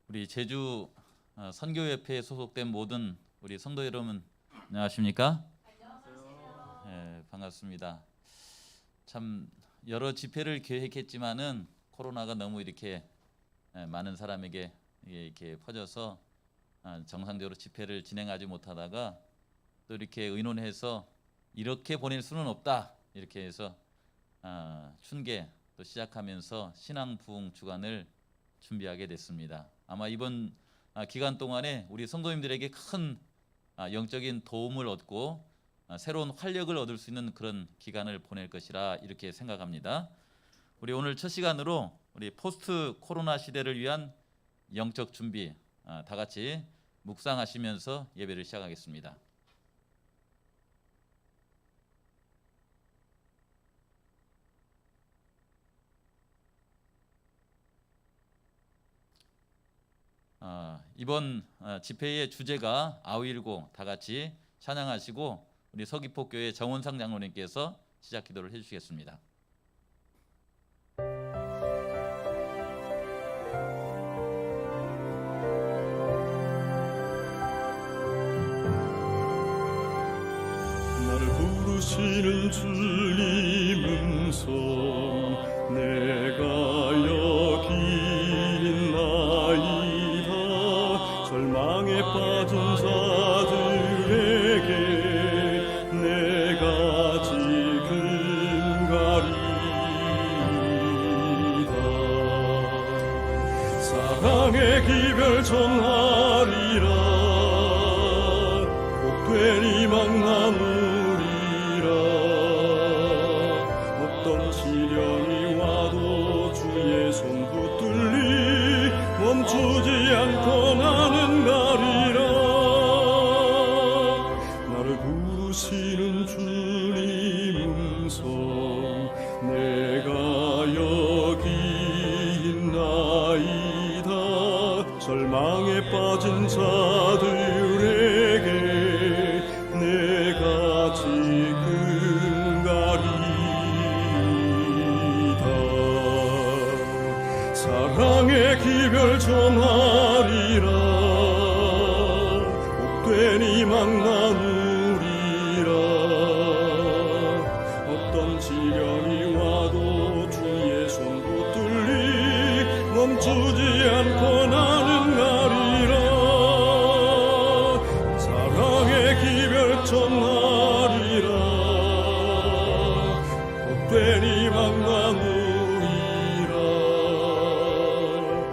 우리 제주 선교협회에 소속된 모든 우리 성도 여러분 안녕하십니까? 안녕하세요. 네, 반갑습니다. 참 여러 집회를 계획했지만은 코로나가 너무 이렇게 많은 사람에게 이렇게 퍼져서 정상적으로 집회를 진행하지 못하다가 또 이렇게 의논해서 이렇게 보낼 수는 없다 이렇게 해서 춘계 또 시작하면서 신앙 부흥 주간을 준비하게 됐습니다. 아마 이번 기간 동안에 우리 성도님들에게 큰 영적인 도움을 얻고 새로운 활력을 얻을 수 있는 그런 기간을 보낼 것이라 이렇게 생각합니다. 우리 오늘 첫 시간으로 우리 포스트 코로나 시대를 위한 영적 준비 다 같이 묵상하시면서 예배를 시작하겠습니다. 이번 집회의 주제가 아우일고 다 같이 찬양하시고 우리 서귀포교회 정원상 장로님께서 시작 기도를 해주시겠습니다. 나를 부르시는 주님 음성 내가 여기 있나이다. 절망에 빠진 자들에게 내가 지금 가리이다. 사랑의 기별 전하리라. 복된 희망 나누리라. 어떤 시련이 와도 주의 손 붙들리 멈추지 않고 나는 가리라. 나를 부르시는 주님 음성 내가 여기 있나이다. 절망에 빠진 자들에게 내가 지금 가리이다. 사랑의 기별 전하리라. 복된 희망 나누리라. 어떤 시련이 와도 주의 손 붙들리 멈추지 않고 나는 가리라. 사랑의 기별 전하리라. 복된 희망 나누리라.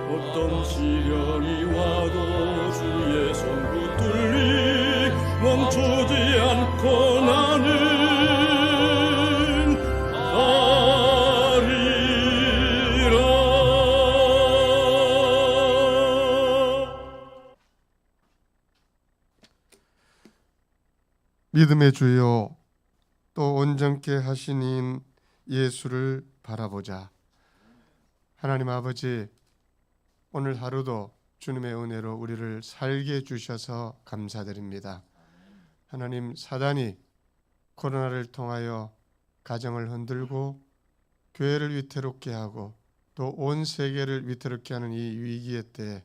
어떤 시련이 와도 주의 손 붙들리 멈추지 않고 나는 가리라. 믿음의 주여, 또 온전케 하시는 예수를 바라보자. 하나님 아버지, 오늘 하루도 주님의 은혜로 우리를 살게 해주셔서 감사드립니다. 하나님, 사단이 코로나를 통하여 가정을 흔들고 교회를 위태롭게 하고 또 온 세계를 위태롭게 하는 이 위기의 때에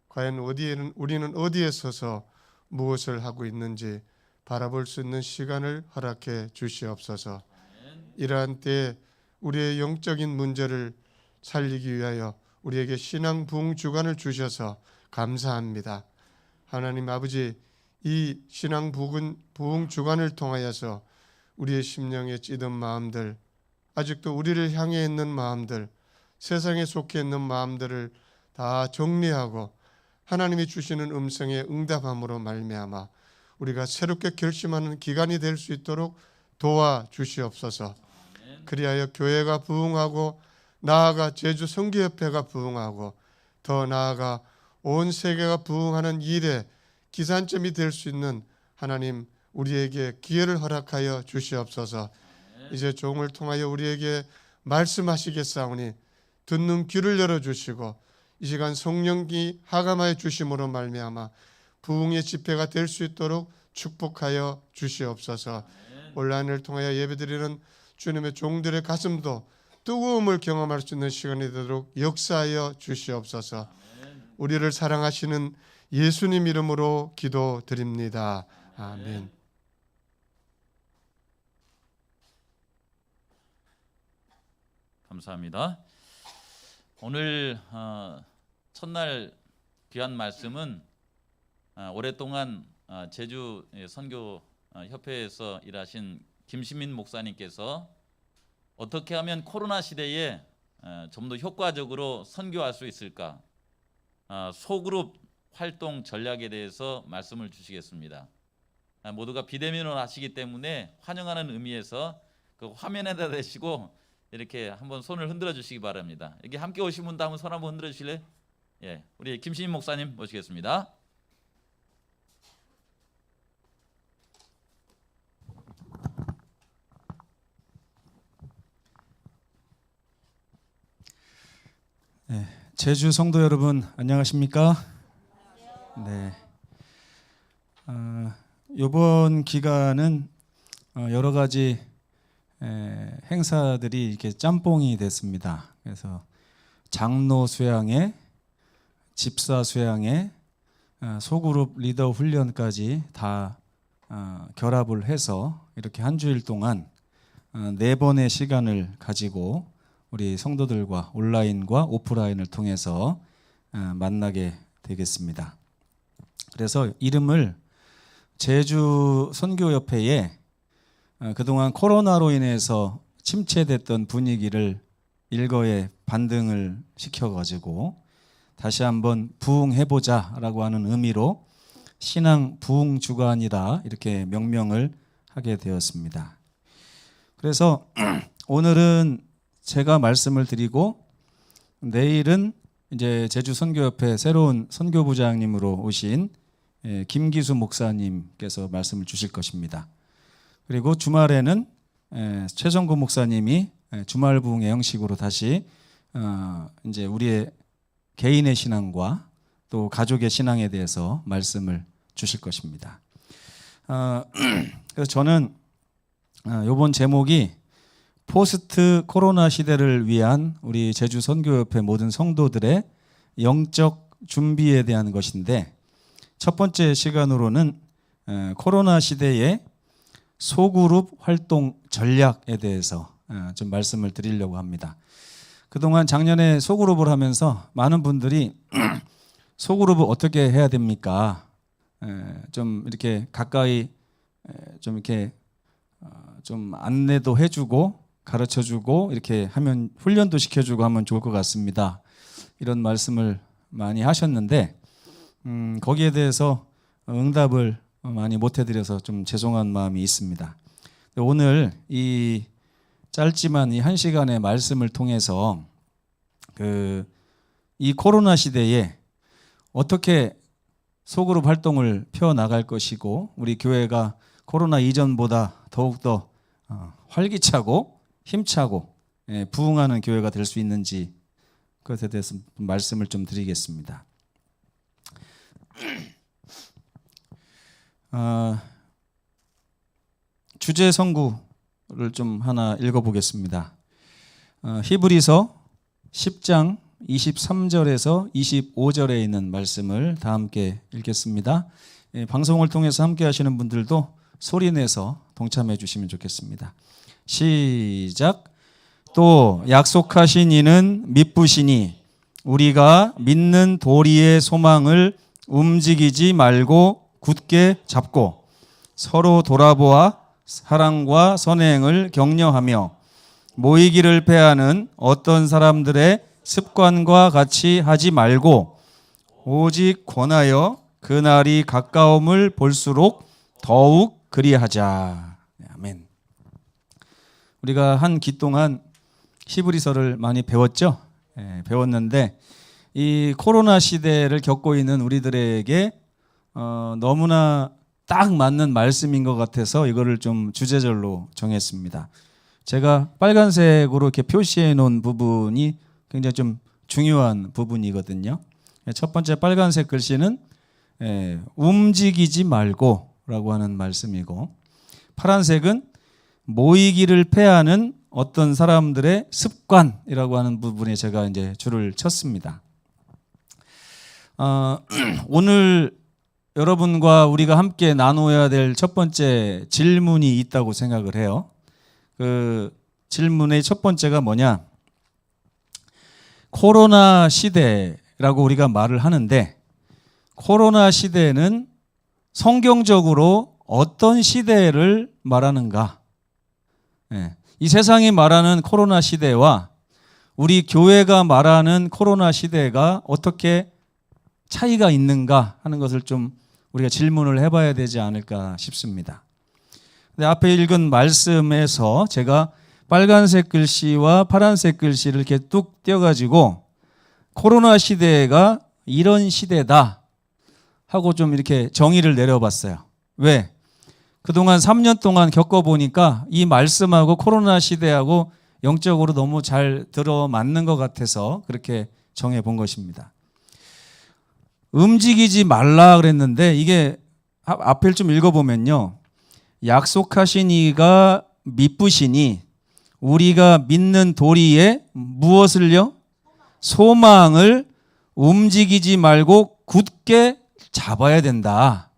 과연 우리는 어디에 서서 무엇을 하고 있는지 바라볼 수 있는 시간을 허락해 주시옵소서. 이러한 때에 우리의 영적인 문제를 살리기 위하여 우리에게 신앙 부흥 주간을 주셔서 감사합니다. 하나님 아버지, 이 신앙 부흥 주간을 통하여서 우리의 심령에 찌든 마음들, 아직도 우리를 향해 있는 마음들, 세상에 속해 있는 마음들을 다 정리하고 하나님이 주시는 음성에 응답함으로 말미암아 우리가 새롭게 결심하는 기간이 될 수 있도록 도와주시옵소서. 그리하여 교회가 부흥하고 나아가 제주 선교협회가 부흥하고 더 나아가 온 세계가 부흥하는 일에 기산점이 될 수 있는 하나님 우리에게 기회를 허락하여 주시옵소서. 이제 종을 통하여 우리에게 말씀하시겠사오니 듣는 귀를 열어주시고 이 시간 성령이 하감하여 주심으로 말미암아 부흥의 집회가 될 수 있도록 축복하여 주시옵소서. 온라인을 통하여 예배드리는 주님의 종들의 가슴도 뜨거움을 경험할 수 있는 시간이 되도록 역사하여 주시옵소서. 우리를 사랑하시는 예수님 이름으로 기도드립니다. 아멘. 감사합니다. 오늘 첫날 귀한 말씀은 오랫동안 제주 선교 협회에서 일하신 김시민 목사님께서 어떻게 하면 코로나 시대에 좀 더 효과적으로 선교할 수 있을까, 소그룹 활동 전략에 대해서 말씀을 주시겠습니다. 모두가 비대면으로 하시기 때문에 환영하는 의미에서 그 화면에다 대시고 이렇게 한번 손을 흔들어 주시기 바랍니다. 여기 함께 오신 분도 한번 손 한번 흔들어 주실래요? 예, 우리 김시민 목사님 모시겠습니다. 네, 제주 성도 여러분 안녕하십니까? 네. 이번 기간은 여러 가지 행사들이 이렇게 짬뽕이 됐습니다. 그래서 장로 수양회, 집사 수양회, 소그룹 리더 훈련까지 다 결합을 해서 이렇게 한 주일 동안 4번의 시간을 가지고 우리 성도들과 온라인과 오프라인을 통해서 만나게 되겠습니다. 그래서 이름을 제주 선교협회에 그동안 코로나로 인해서 침체됐던 분위기를 일거에 반등을 시켜가지고 다시 한번 부흥해보자라고 하는 의미로 신앙 부흥 주간이라 이렇게 명명을 하게 되었습니다. 그래서 오늘은 제가 말씀을 드리고 내일은 이제 제주 선교협회 새로운 선교부장님으로 오신 김기수 목사님께서 말씀을 주실 것입니다. 그리고 주말에는 최성구 목사님이 주말 부흥의 형식으로 다시 이제 우리의 개인의 신앙과 또 가족의 신앙에 대해서 말씀을 주실 것입니다. 그래서 저는 이번 제목이 포스트 코로나 시대를 위한 우리 제주 선교협회 모든 성도들의 영적 준비에 대한 것인데, 첫 번째 시간으로는 코로나 시대의 소그룹 활동 전략에 대해서 좀 말씀을 드리려고 합니다. 그동안 작년에 소그룹을 하면서 많은 분들이 소그룹을 어떻게 해야 됩니까? 좀 이렇게 가까이 좀 이렇게 좀 안내도 해주고 가르쳐주고 이렇게 하면 훈련도 시켜주고 하면 좋을 것 같습니다. 이런 말씀을 많이 하셨는데 거기에 대해서 응답을 많이 못 해드려서 좀 죄송한 마음이 있습니다. 오늘 이 짧지만 이 1시간의 말씀을 통해서 이 코로나 시대에 어떻게 소그룹 활동을 펴나갈 것이고 우리 교회가 코로나 이전보다 더욱더 활기차고 힘차고 부흥하는 교회가 될 수 있는지 그것에 대해서 말씀을 좀 드리겠습니다. 주제 성구를 좀 하나 읽어보겠습니다. 히브리서 10장 23절에서 25절에 있는 말씀을 다 함께 읽겠습니다. 방송을 통해서 함께 하시는 분들도 소리내서 동참해 주시면 좋겠습니다. 시작. 또 약속하신 이는 미쁘시니 우리가 믿는 도리의 소망을 움직이지 말고 굳게 잡고 서로 돌아보아 사랑과 선행을 격려하며 모이기를 패하는 어떤 사람들의 습관과 같이 하지 말고 오직 권하여 그날이 가까움을 볼수록 더욱 그리하자. 아멘. 우리가 한 기 동안 히브리서를 많이 배웠죠. 배웠는데 이 코로나 시대를 겪고 있는 우리들에게 너무나 딱 맞는 말씀인 것 같아서 이거를 좀 주제절로 정했습니다. 제가 빨간색으로 이렇게 표시해 놓은 부분이 굉장히 좀 중요한 부분이거든요. 첫 번째 빨간색 글씨는 움직이지 말고 라고 하는 말씀이고, 파란색은 모이기를 패하는 어떤 사람들의 습관이라고 하는 부분에 제가 이제 줄을 쳤습니다. 오늘 여러분과 우리가 함께 나누어야 될 첫 번째 질문이 있다고 생각을 해요. 그 질문의 첫 번째가 뭐냐? 코로나 시대라고 우리가 말을 하는데, 코로나 시대는 성경적으로 어떤 시대를 말하는가? 이 세상이 말하는 코로나 시대와 우리 교회가 말하는 코로나 시대가 어떻게 차이가 있는가 하는 것을 좀 우리가 질문을 해봐야 되지 않을까 싶습니다. 근데 앞에 읽은 말씀에서 제가 빨간색 글씨와 파란색 글씨를 이렇게 뚝 떼어가지고 코로나 시대가 이런 시대다 하고 좀 이렇게 정의를 내려봤어요. 왜? 그동안 3년 동안 겪어보니까 이 말씀하고 코로나 시대하고 영적으로 너무 잘 들어맞는 것 같아서 그렇게 정해본 것입니다. 움직이지 말라 그랬는데 이게 앞을 좀 읽어보면요. 약속하신 이가 미쁘시니 우리가 믿는 도리에 무엇을요? 소망을 움직이지 말고 굳게 잡아야 된다.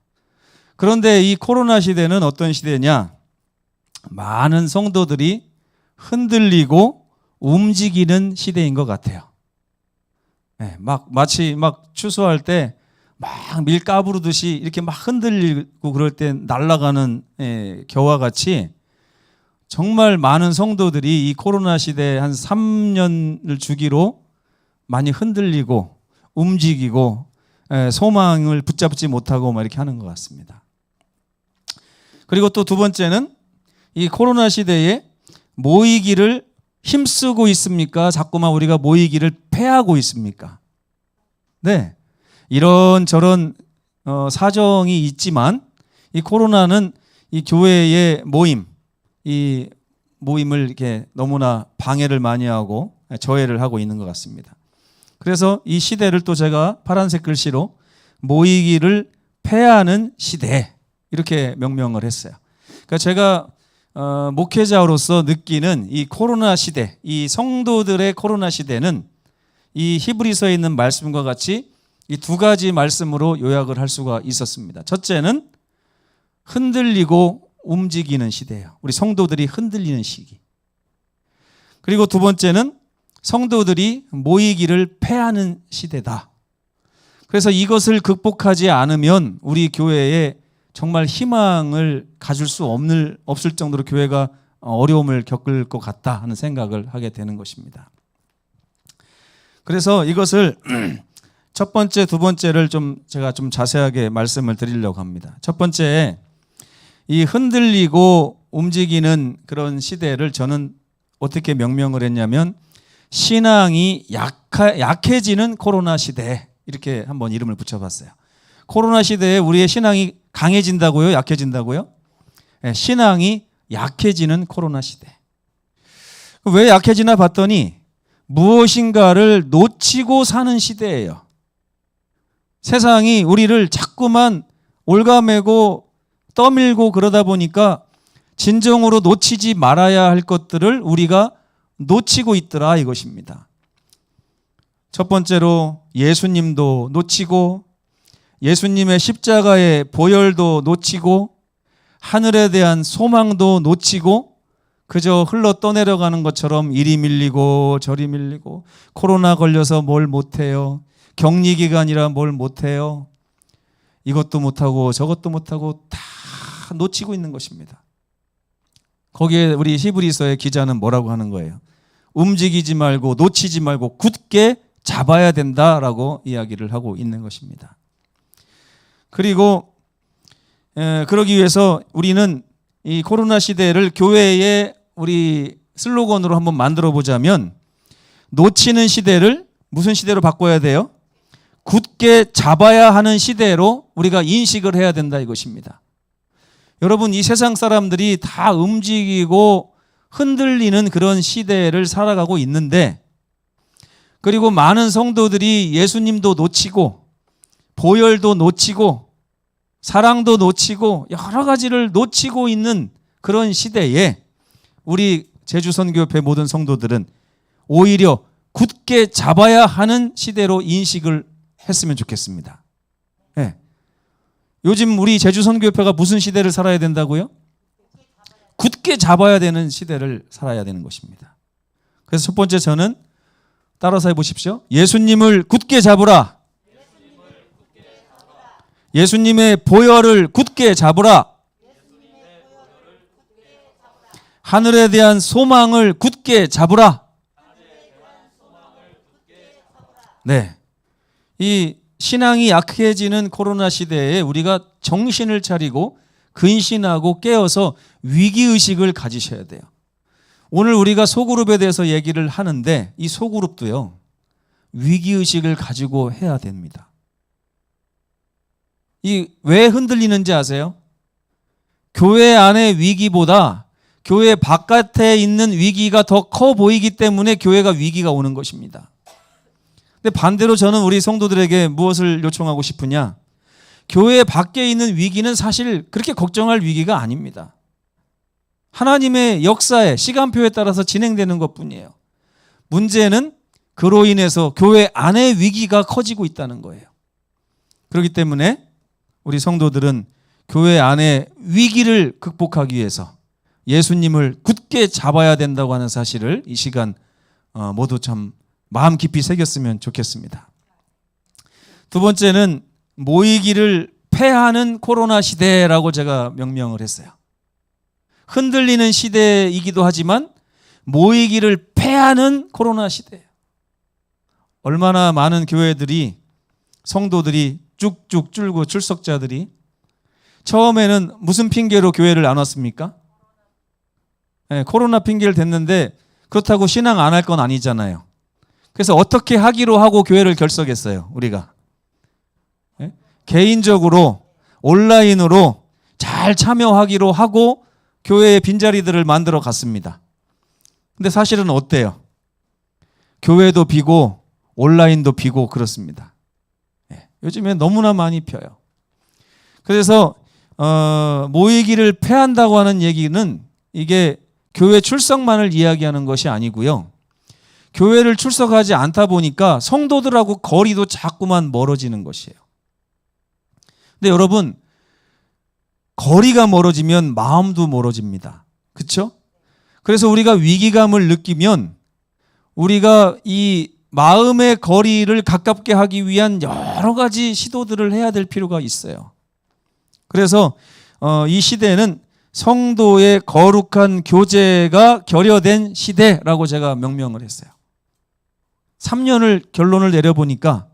그런데 이 코로나 시대는 어떤 시대냐? 많은 성도들이 흔들리고 움직이는 시대인 것 같아요. 마치 추수할 때 막 밀 까부르듯이 이렇게 막 흔들리고 그럴 때 날아가는 겨와 같이 정말 많은 성도들이 이 코로나 시대 한 3년을 주기로 많이 흔들리고 움직이고 소망을 붙잡지 못하고 막 이렇게 하는 것 같습니다. 그리고 또 두 번째는 이 코로나 시대에 모이기를 힘쓰고 있습니까? 자꾸만 우리가 모이기를 패하고 있습니까? 네. 이런저런 사정이 있지만 이 코로나는 이 교회의 모임, 이 모임을 이렇게 너무나 방해를 많이 하고 저해를 하고 있는 것 같습니다. 그래서 이 시대를 또 제가 파란색 글씨로 모이기를 패하는 시대 이렇게 명명을 했어요. 그러니까 제가 목회자로서 느끼는 이 코로나 시대, 이 성도들의 코로나 시대는 이 히브리서에 있는 말씀과 같이 이 두 가지 말씀으로 요약을 할 수가 있었습니다. 첫째는 흔들리고 움직이는 시대예요. 우리 성도들이 흔들리는 시기. 그리고 두 번째는 성도들이 모이기를 패하는 시대다. 그래서 이것을 극복하지 않으면 우리 교회에 정말 희망을 가질 수 없을 정도로 교회가 어려움을 겪을 것 같다 하는 생각을 하게 되는 것입니다. 그래서 이것을 첫 번째, 두 번째를 제가 좀 자세하게 말씀을 드리려고 합니다. 첫 번째, 이 흔들리고 움직이는 그런 시대를 저는 어떻게 명명을 했냐면 신앙이 약해지는 코로나 시대 이렇게 한번 이름을 붙여봤어요. 코로나 시대에 우리의 신앙이 강해진다고요? 약해진다고요? 네, 신앙이 약해지는 코로나 시대. 왜 약해지나 봤더니 무엇인가를 놓치고 사는 시대예요. 세상이 우리를 자꾸만 올가매고 떠밀고 그러다 보니까 진정으로 놓치지 말아야 할 것들을 우리가 놓치고 있더라 이것입니다. 첫 번째로 예수님도 놓치고 예수님의 십자가의 보혈도 놓치고 하늘에 대한 소망도 놓치고 그저 흘러 떠내려가는 것처럼 이리 밀리고 저리 밀리고 코로나 걸려서 뭘 못해요. 격리기간이라 뭘 못해요. 이것도 못하고 저것도 못하고 다 놓치고 있는 것입니다. 거기에 우리 히브리서의 기자는 뭐라고 하는 거예요? 움직이지 말고 놓치지 말고 굳게 잡아야 된다라고 이야기를 하고 있는 것입니다. 그리고 그러기 위해서 우리는 이 코로나 시대를 교회의 우리 슬로건으로 한번 만들어 보자면 놓치는 시대를 무슨 시대로 바꿔야 돼요? 굳게 잡아야 하는 시대로 우리가 인식을 해야 된다 이것입니다. 여러분 이 세상 사람들이 다 움직이고 흔들리는 그런 시대를 살아가고 있는데 그리고 많은 성도들이 예수님도 놓치고 보혈도 놓치고 사랑도 놓치고 여러 가지를 놓치고 있는 그런 시대에 우리 제주선교협회 모든 성도들은 오히려 굳게 잡아야 하는 시대로 인식을 했으면 좋겠습니다. 예. 요즘 우리 제주선교협회가 무슨 시대를 살아야 된다고요? 굳게 잡아야 되는 시대를 살아야 되는 것입니다. 그래서 첫 번째 저는 따라서 해보십시오. 예수님을 굳게 잡으라. 예수님의 보혈을 굳게 잡으라. 하늘에 대한 소망을 굳게 잡으라. 네. 이 신앙이 약해지는 코로나 시대에 우리가 정신을 차리고 근신하고 깨어서 위기의식을 가지셔야 돼요. 오늘 우리가 소그룹에 대해서 얘기를 하는데 이 소그룹도요, 위기의식을 가지고 해야 됩니다. 이 왜 흔들리는지 아세요? 교회 안의 위기보다 교회 바깥에 있는 위기가 더 커 보이기 때문에 교회가 위기가 오는 것입니다. 근데 반대로 저는 우리 성도들에게 무엇을 요청하고 싶으냐? 교회 밖에 있는 위기는 사실 그렇게 걱정할 위기가 아닙니다. 하나님의 역사에 시간표에 따라서 진행되는 것뿐이에요. 문제는 그로 인해서 교회 안의 위기가 커지고 있다는 거예요. 그렇기 때문에 우리 성도들은 교회 안의 위기를 극복하기 위해서 예수님을 굳게 잡아야 된다고 하는 사실을 이 시간 모두 참 마음 깊이 새겼으면 좋겠습니다. 두 번째는 모이기를 패하는 코로나 시대라고 제가 명명을 했어요. 흔들리는 시대이기도 하지만 모이기를 패하는 코로나 시대예요. 얼마나 많은 교회들이 성도들이 쭉쭉 줄고 출석자들이 처음에는 무슨 핑계로 교회를 안 왔습니까? 네, 코로나 핑계를 댔는데 그렇다고 신앙 안 할 건 아니잖아요. 그래서 어떻게 하기로 하고 교회를 결석했어요, 우리가. 네? 개인적으로 온라인으로 잘 참여하기로 하고 교회의 빈자리들을 만들어 갔습니다. 근데 사실은 어때요? 교회도 비고 온라인도 비고 그렇습니다. 네, 요즘에 너무나 많이 펴요. 그래서 모이기를 패한다고 하는 얘기는 이게 교회 출석만을 이야기하는 것이 아니고요. 교회를 출석하지 않다 보니까 성도들하고 거리도 자꾸만 멀어지는 것이에요. 근데 여러분, 거리가 멀어지면 마음도 멀어집니다. 그렇죠? 그래서 우리가 위기감을 느끼면 우리가 이 마음의 거리를 가깝게 하기 위한 여러 가지 시도들을 해야 될 필요가 있어요. 그래서 이 시대는 성도의 거룩한 교제가 결여된 시대라고 제가 명명을 했어요. 3년을 결론을 내려보니까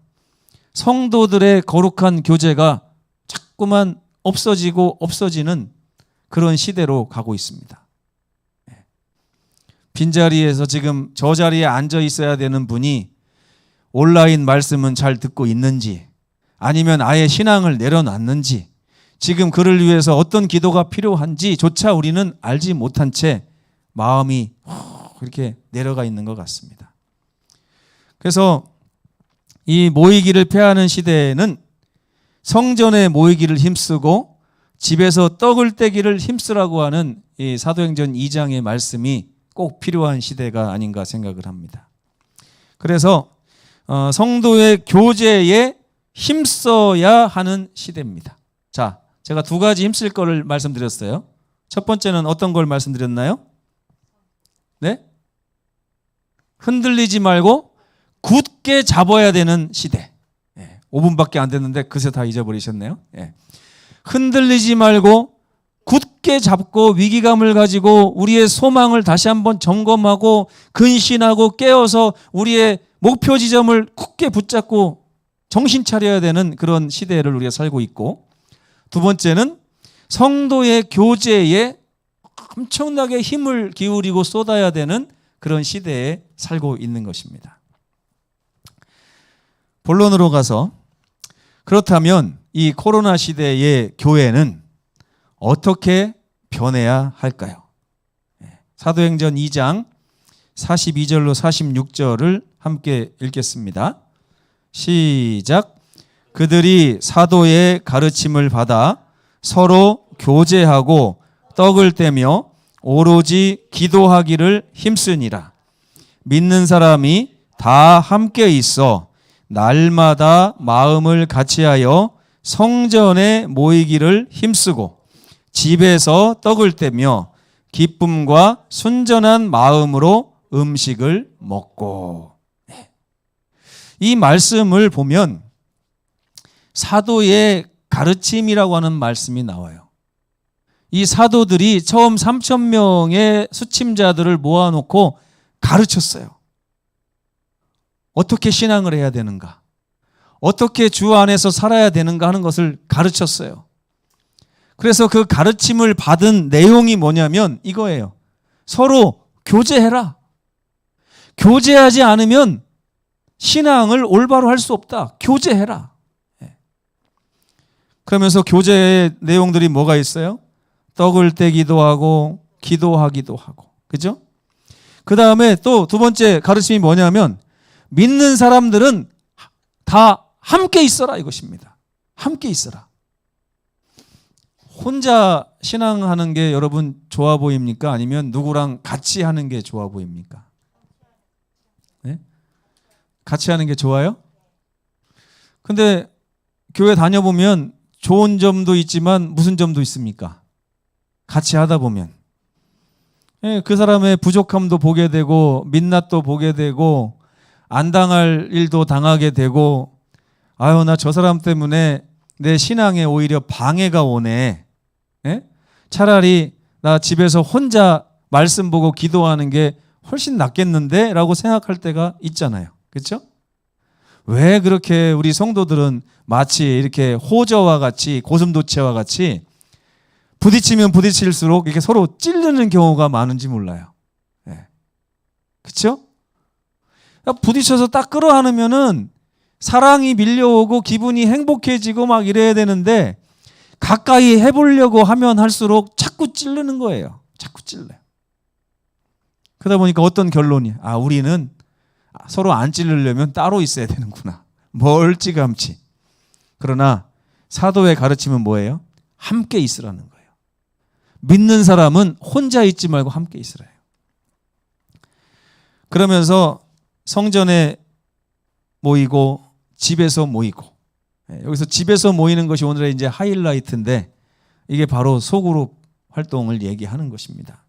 성도들의 거룩한 교제가 자꾸만 없어지고 없어지는 그런 시대로 가고 있습니다. 빈자리에서 지금 저 자리에 앉아 있어야 되는 분이 온라인 말씀은 잘 듣고 있는지 아니면 아예 신앙을 내려놨는지 지금 그를 위해서 어떤 기도가 필요한지조차 우리는 알지 못한 채 마음이 그렇게 내려가 있는 것 같습니다. 그래서 이 모이기를 패하는 시대에는 성전에 모이기를 힘쓰고 집에서 떡을 떼기를 힘쓰라고 하는 이 사도행전 2장의 말씀이 꼭 필요한 시대가 아닌가 생각을 합니다. 그래서 성도의 교제에 힘써야 하는 시대입니다. 자, 제가 두 가지 힘쓸 거를 말씀드렸어요. 첫 번째는 어떤 걸 말씀드렸나요? 네? 흔들리지 말고 굳게 잡아야 되는 시대. 5분밖에 안 됐는데 그새 다 잊어버리셨네요. 흔들리지 말고 굳게 잡고 위기감을 가지고 우리의 소망을 다시 한번 점검하고 근신하고 깨어서 우리의 목표 지점을 굳게 붙잡고 정신 차려야 되는 그런 시대를 우리가 살고 있고, 두 번째는 성도의 교제에 엄청나게 힘을 기울이고 쏟아야 되는 그런 시대에 살고 있는 것입니다. 본론으로 가서 그렇다면 이 코로나 시대의 교회는 어떻게 변해야 할까요? 사도행전 2장 42절로 46절을 함께 읽겠습니다. 시작. 그들이 사도의 가르침을 받아 서로 교제하고 떡을 떼며 오로지 기도하기를 힘쓰니라. 믿는 사람이 다 함께 있어 날마다 마음을 같이하여 성전에 모이기를 힘쓰고 집에서 떡을 떼며 기쁨과 순전한 마음으로 음식을 먹고. 이 말씀을 보면 사도의 가르침이라고 하는 말씀이 나와요. 이 사도들이 처음 3,000명의 수침자들을 모아놓고 가르쳤어요. 어떻게 신앙을 해야 되는가, 어떻게 주 안에서 살아야 되는가 하는 것을 가르쳤어요. 그래서 그 가르침을 받은 내용이 뭐냐면 이거예요. 서로 교제해라. 교제하지 않으면 신앙을 올바로 할 수 없다. 교제해라. 그러면서 교제의 내용들이 뭐가 있어요? 떡을 떼기도 하고 기도하기도 하고. 그죠? 그 다음에 또 두 번째 가르침이 뭐냐면 믿는 사람들은 다 함께 있어라 이것입니다. 함께 있어라. 혼자 신앙하는 게 여러분 좋아 보입니까? 아니면 누구랑 같이 하는 게 좋아 보입니까? 네? 같이 하는 게 좋아요? 근데 교회 다녀보면 좋은 점도 있지만 무슨 점도 있습니까? 같이 하다 보면 그 사람의 부족함도 보게 되고 민낯도 보게 되고 안 당할 일도 당하게 되고, 아유 나 저 사람 때문에 내 신앙에 오히려 방해가 오네. 차라리 나 집에서 혼자 말씀 보고 기도하는 게 훨씬 낫겠는데 라고 생각할 때가 있잖아요. 그렇죠? 왜 그렇게 우리 성도들은 마치 이렇게 호저와 같이 고슴도치와 같이 부딪히면 부딪힐수록 이렇게 서로 찌르는 경우가 많은지 몰라요. 그렇죠? 부딪혀서 딱 끌어안으면은 사랑이 밀려오고 기분이 행복해지고 막 이래야 되는데 가까이 해보려고 하면 할수록 자꾸 찌르는 거예요. 자꾸 찔러요. 그러다 보니까 어떤 결론이, 우리는 서로 안 찌르려면 따로 있어야 되는구나. 멀찌감치. 그러나 사도의 가르침은 뭐예요? 함께 있으라는 거예요. 믿는 사람은 혼자 있지 말고 함께 있으래요. 그러면서 성전에 모이고 집에서 모이고, 여기서 집에서 모이는 것이 오늘의 이제 하이라이트인데 이게 바로 소그룹 활동을 얘기하는 것입니다.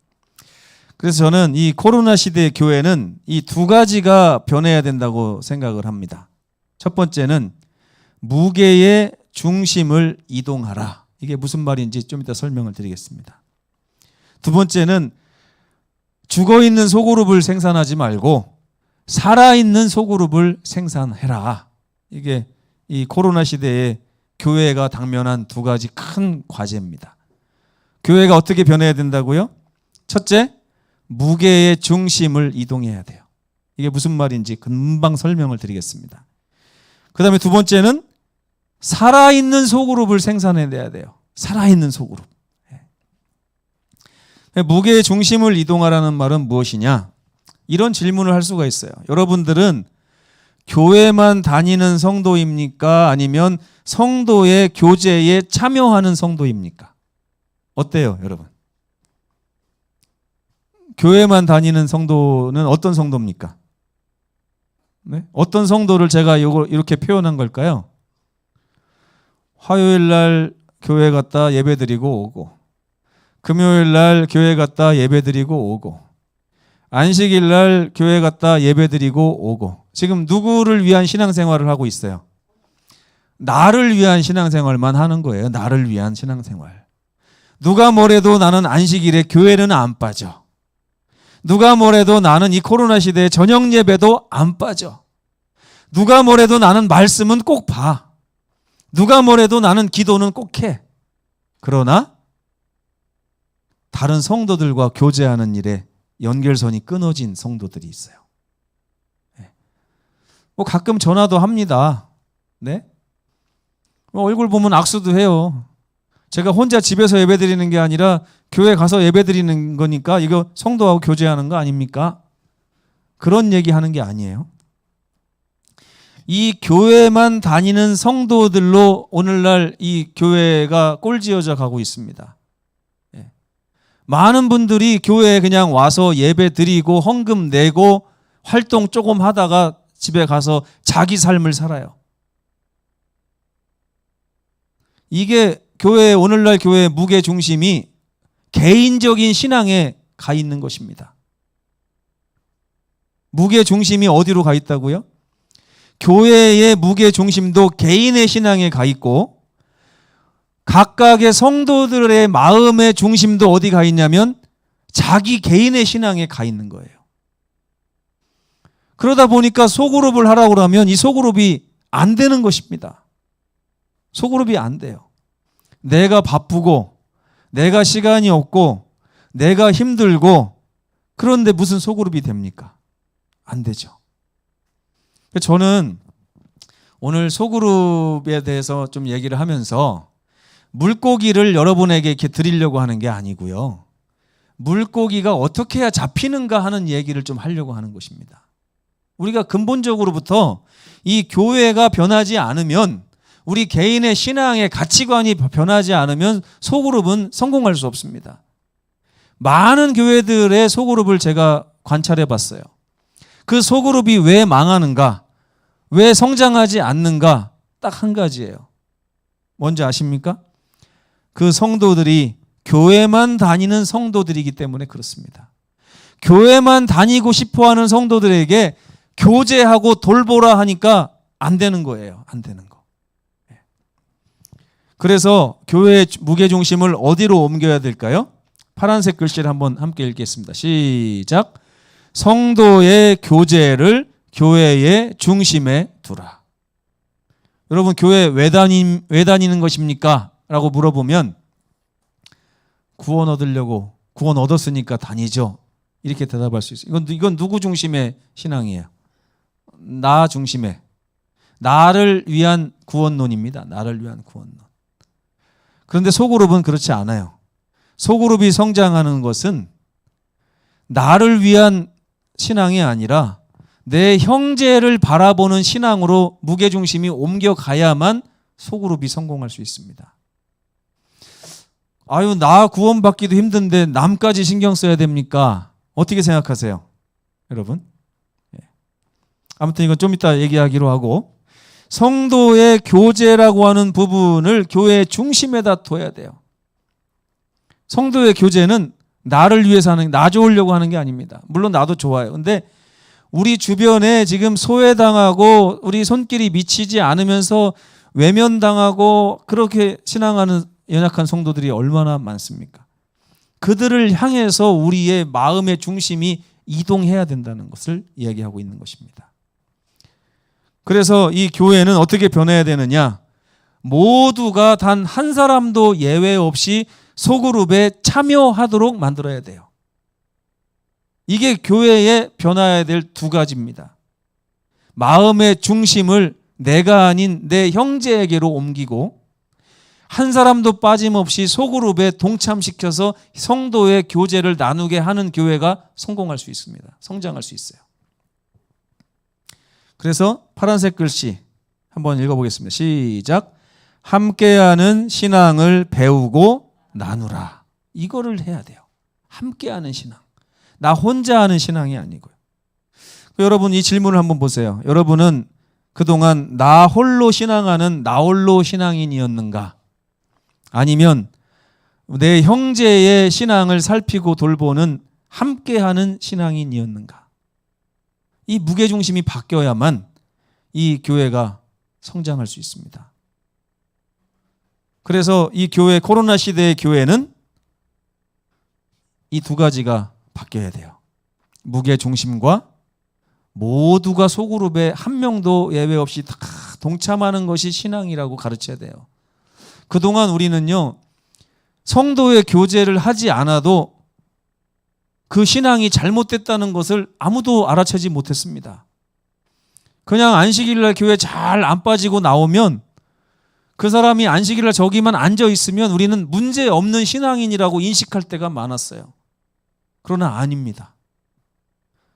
그래서 저는 이 코로나 시대의 교회는 이 두 가지가 변해야 된다고 생각을 합니다. 첫 번째는 무게의 중심을 이동하라. 이게 무슨 말인지 좀 이따 설명을 드리겠습니다. 두 번째는 죽어있는 소그룹을 생산하지 말고 살아있는 소그룹을 생산해라. 이게 이 코로나 시대에 교회가 당면한 두 가지 큰 과제입니다. 교회가 어떻게 변해야 된다고요? 첫째, 무게의 중심을 이동해야 돼요. 이게 무슨 말인지 금방 설명을 드리겠습니다. 그 다음에 두 번째는 살아있는 소그룹을 생산해내야 돼요. 살아있는 소그룹. 무게의 중심을 이동하라는 말은 무엇이냐? 이런 질문을 할 수가 있어요. 여러분들은 교회만 다니는 성도입니까? 아니면 성도의 교제에 참여하는 성도입니까? 어때요, 여러분? 교회만 다니는 성도는 어떤 성도입니까? 네? 어떤 성도를 제가 이렇게 표현한 걸까요? 화요일 날 교회 갔다 예배드리고 오고, 금요일 날 교회 갔다 예배드리고 오고, 안식일 날 교회 갔다 예배드리고 오고. 지금 누구를 위한 신앙생활을 하고 있어요? 나를 위한 신앙생활만 하는 거예요. 나를 위한 신앙생활. 누가 뭐래도 나는 안식일에 교회는 안 빠져. 누가 뭐래도 나는 이 코로나 시대에 저녁 예배도 안 빠져. 누가 뭐래도 나는 말씀은 꼭 봐. 누가 뭐래도 나는 기도는 꼭 해. 그러나 다른 성도들과 교제하는 일에 연결선이 끊어진 성도들이 있어요. 뭐 가끔 전화도 합니다. 네? 얼굴 보면 악수도 해요. 제가 혼자 집에서 예배드리는 게 아니라 교회 가서 예배드리는 거니까 이거 성도하고 교제하는 거 아닙니까? 그런 얘기하는 게 아니에요. 이 교회만 다니는 성도들로 오늘날 이 교회가 꼴지어져 가고 있습니다. 많은 분들이 교회에 그냥 와서 예배 드리고 헌금 내고 활동 조금 하다가 집에 가서 자기 삶을 살아요. 이게 오늘날 교회의 무게 중심이 개인적인 신앙에 가 있는 것입니다. 무게 중심이 어디로 가 있다고요? 교회의 무게 중심도 개인의 신앙에 가 있고 각각의 성도들의 마음의 중심도 어디 가 있냐면 자기 개인의 신앙에 가 있는 거예요. 그러다 보니까 소그룹을 하라고 그러면 이 소그룹이 안 되는 것입니다. 소그룹이 안 돼요. 내가 바쁘고 내가 시간이 없고 내가 힘들고 그런데 무슨 소그룹이 됩니까? 안 되죠. 저는 오늘 소그룹에 대해서 좀 얘기를 하면서 물고기를 여러분에게 이렇게 드리려고 하는 게 아니고요. 물고기가 어떻게 해야 잡히는가 하는 얘기를 좀 하려고 하는 것입니다. 우리가 근본적으로부터 이 교회가 변하지 않으면 우리 개인의 신앙의 가치관이 변하지 않으면 소그룹은 성공할 수 없습니다. 많은 교회들의 소그룹을 제가 관찰해 봤어요. 그 소그룹이 왜 망하는가? 왜 성장하지 않는가? 딱 한 가지예요. 뭔지 아십니까? 그 성도들이 교회만 다니는 성도들이기 때문에 그렇습니다. 교회만 다니고 싶어하는 성도들에게 교제하고 돌보라 하니까 안 되는 거예요. 안 되는 거. 그래서 교회의 무게중심을 어디로 옮겨야 될까요? 파란색 글씨를 한번 함께 읽겠습니다. 시작. 성도의 교제를 교회의 중심에 두라. 여러분 교회 왜 다니는 것입니까? 라고 물어보면 구원 얻으려고 구원 얻었으니까 다니죠. 이렇게 대답할 수 있어요. 이건 누구 중심의 신앙이에요? 나 중심의 나를 위한 구원론입니다. 나를 위한 구원론. 그런데 소그룹은 그렇지 않아요. 소그룹이 성장하는 것은 나를 위한 신앙이 아니라 내 형제를 바라보는 신앙으로 무게중심이 옮겨가야만 소그룹이 성공할 수 있습니다. 아유, 나 구원받기도 힘든데 남까지 신경 써야 됩니까? 어떻게 생각하세요? 여러분? 아무튼 이건 좀 이따 얘기하기로 하고 성도의 교제라고 하는 부분을 교회의 중심에다 둬야 돼요. 성도의 교제는 나를 위해서 하는, 나 좋으려고 하는 게 아닙니다. 물론 나도 좋아요. 근데 우리 주변에 지금 소외당하고 우리 손길이 미치지 않으면서 외면당하고 그렇게 신앙하는 연약한 성도들이 얼마나 많습니까? 그들을 향해서 우리의 마음의 중심이 이동해야 된다는 것을 이야기하고 있는 것입니다. 그래서 이 교회는 어떻게 변해야 되느냐? 모두가 단 한 사람도 예외 없이 소그룹에 참여하도록 만들어야 돼요. 이게 교회에 변화해야 될 두 가지입니다. 마음의 중심을 내가 아닌 내 형제에게로 옮기고 한 사람도 빠짐없이 소그룹에 동참시켜서 성도의 교제를 나누게 하는 교회가 성공할 수 있습니다. 성장할 수 있어요. 그래서 파란색 글씨 한번 읽어보겠습니다. 시작. 함께하는 신앙을 배우고 나누라. 이거를 해야 돼요. 함께하는 신앙. 나 혼자 하는 신앙이 아니고요. 여러분 이 질문을 한번 보세요. 여러분은 그동안 나 홀로 신앙하는 나 홀로 신앙인이었는가? 아니면 내 형제의 신앙을 살피고 돌보는 함께하는 신앙인이었는가? 이 무게중심이 바뀌어야만 이 교회가 성장할 수 있습니다. 그래서 이 교회, 코로나 시대의 교회는 이 두 가지가 바뀌어야 돼요. 무게중심과 모두가 소그룹에 한 명도 예외 없이 다 동참하는 것이 신앙이라고 가르쳐야 돼요. 그동안 우리는요, 성도의 교제를 하지 않아도 그 신앙이 잘못됐다는 것을 아무도 알아채지 못했습니다. 그냥 안식일날 교회 잘 안 빠지고 나오면 그 사람이 안식일날 저기만 앉아 있으면 우리는 문제 없는 신앙인이라고 인식할 때가 많았어요. 그러나 아닙니다.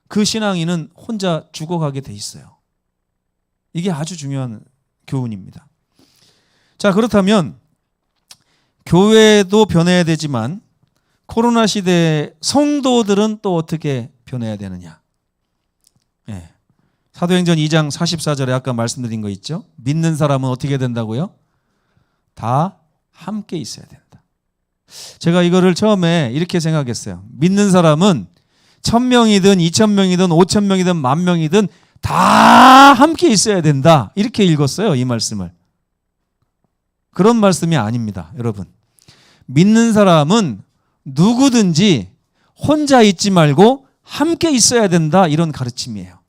그 신앙인은 혼자 죽어가게 돼 있어요. 이게 아주 중요한 교훈입니다. 자, 그렇다면 교회도 변해야 되지만 코로나 시대의 성도들은 또 어떻게 변해야 되느냐? 사도행전 2장 44절에 아까 말씀드린 거 있죠? 믿는 사람은 어떻게 된다고요? 다 함께 있어야 된다. 제가 이거를 처음에 이렇게 생각했어요. 믿는 사람은 1000명이든 2000명이든 5000명이든 10,000명이든 다 함께 있어야 된다. 이렇게 읽었어요, 이 말씀을. 그런 말씀이 아닙니다, 여러분. 믿는 사람은 누구든지 혼자 있지 말고 함께 있어야 된다, 이런 가르침이에요.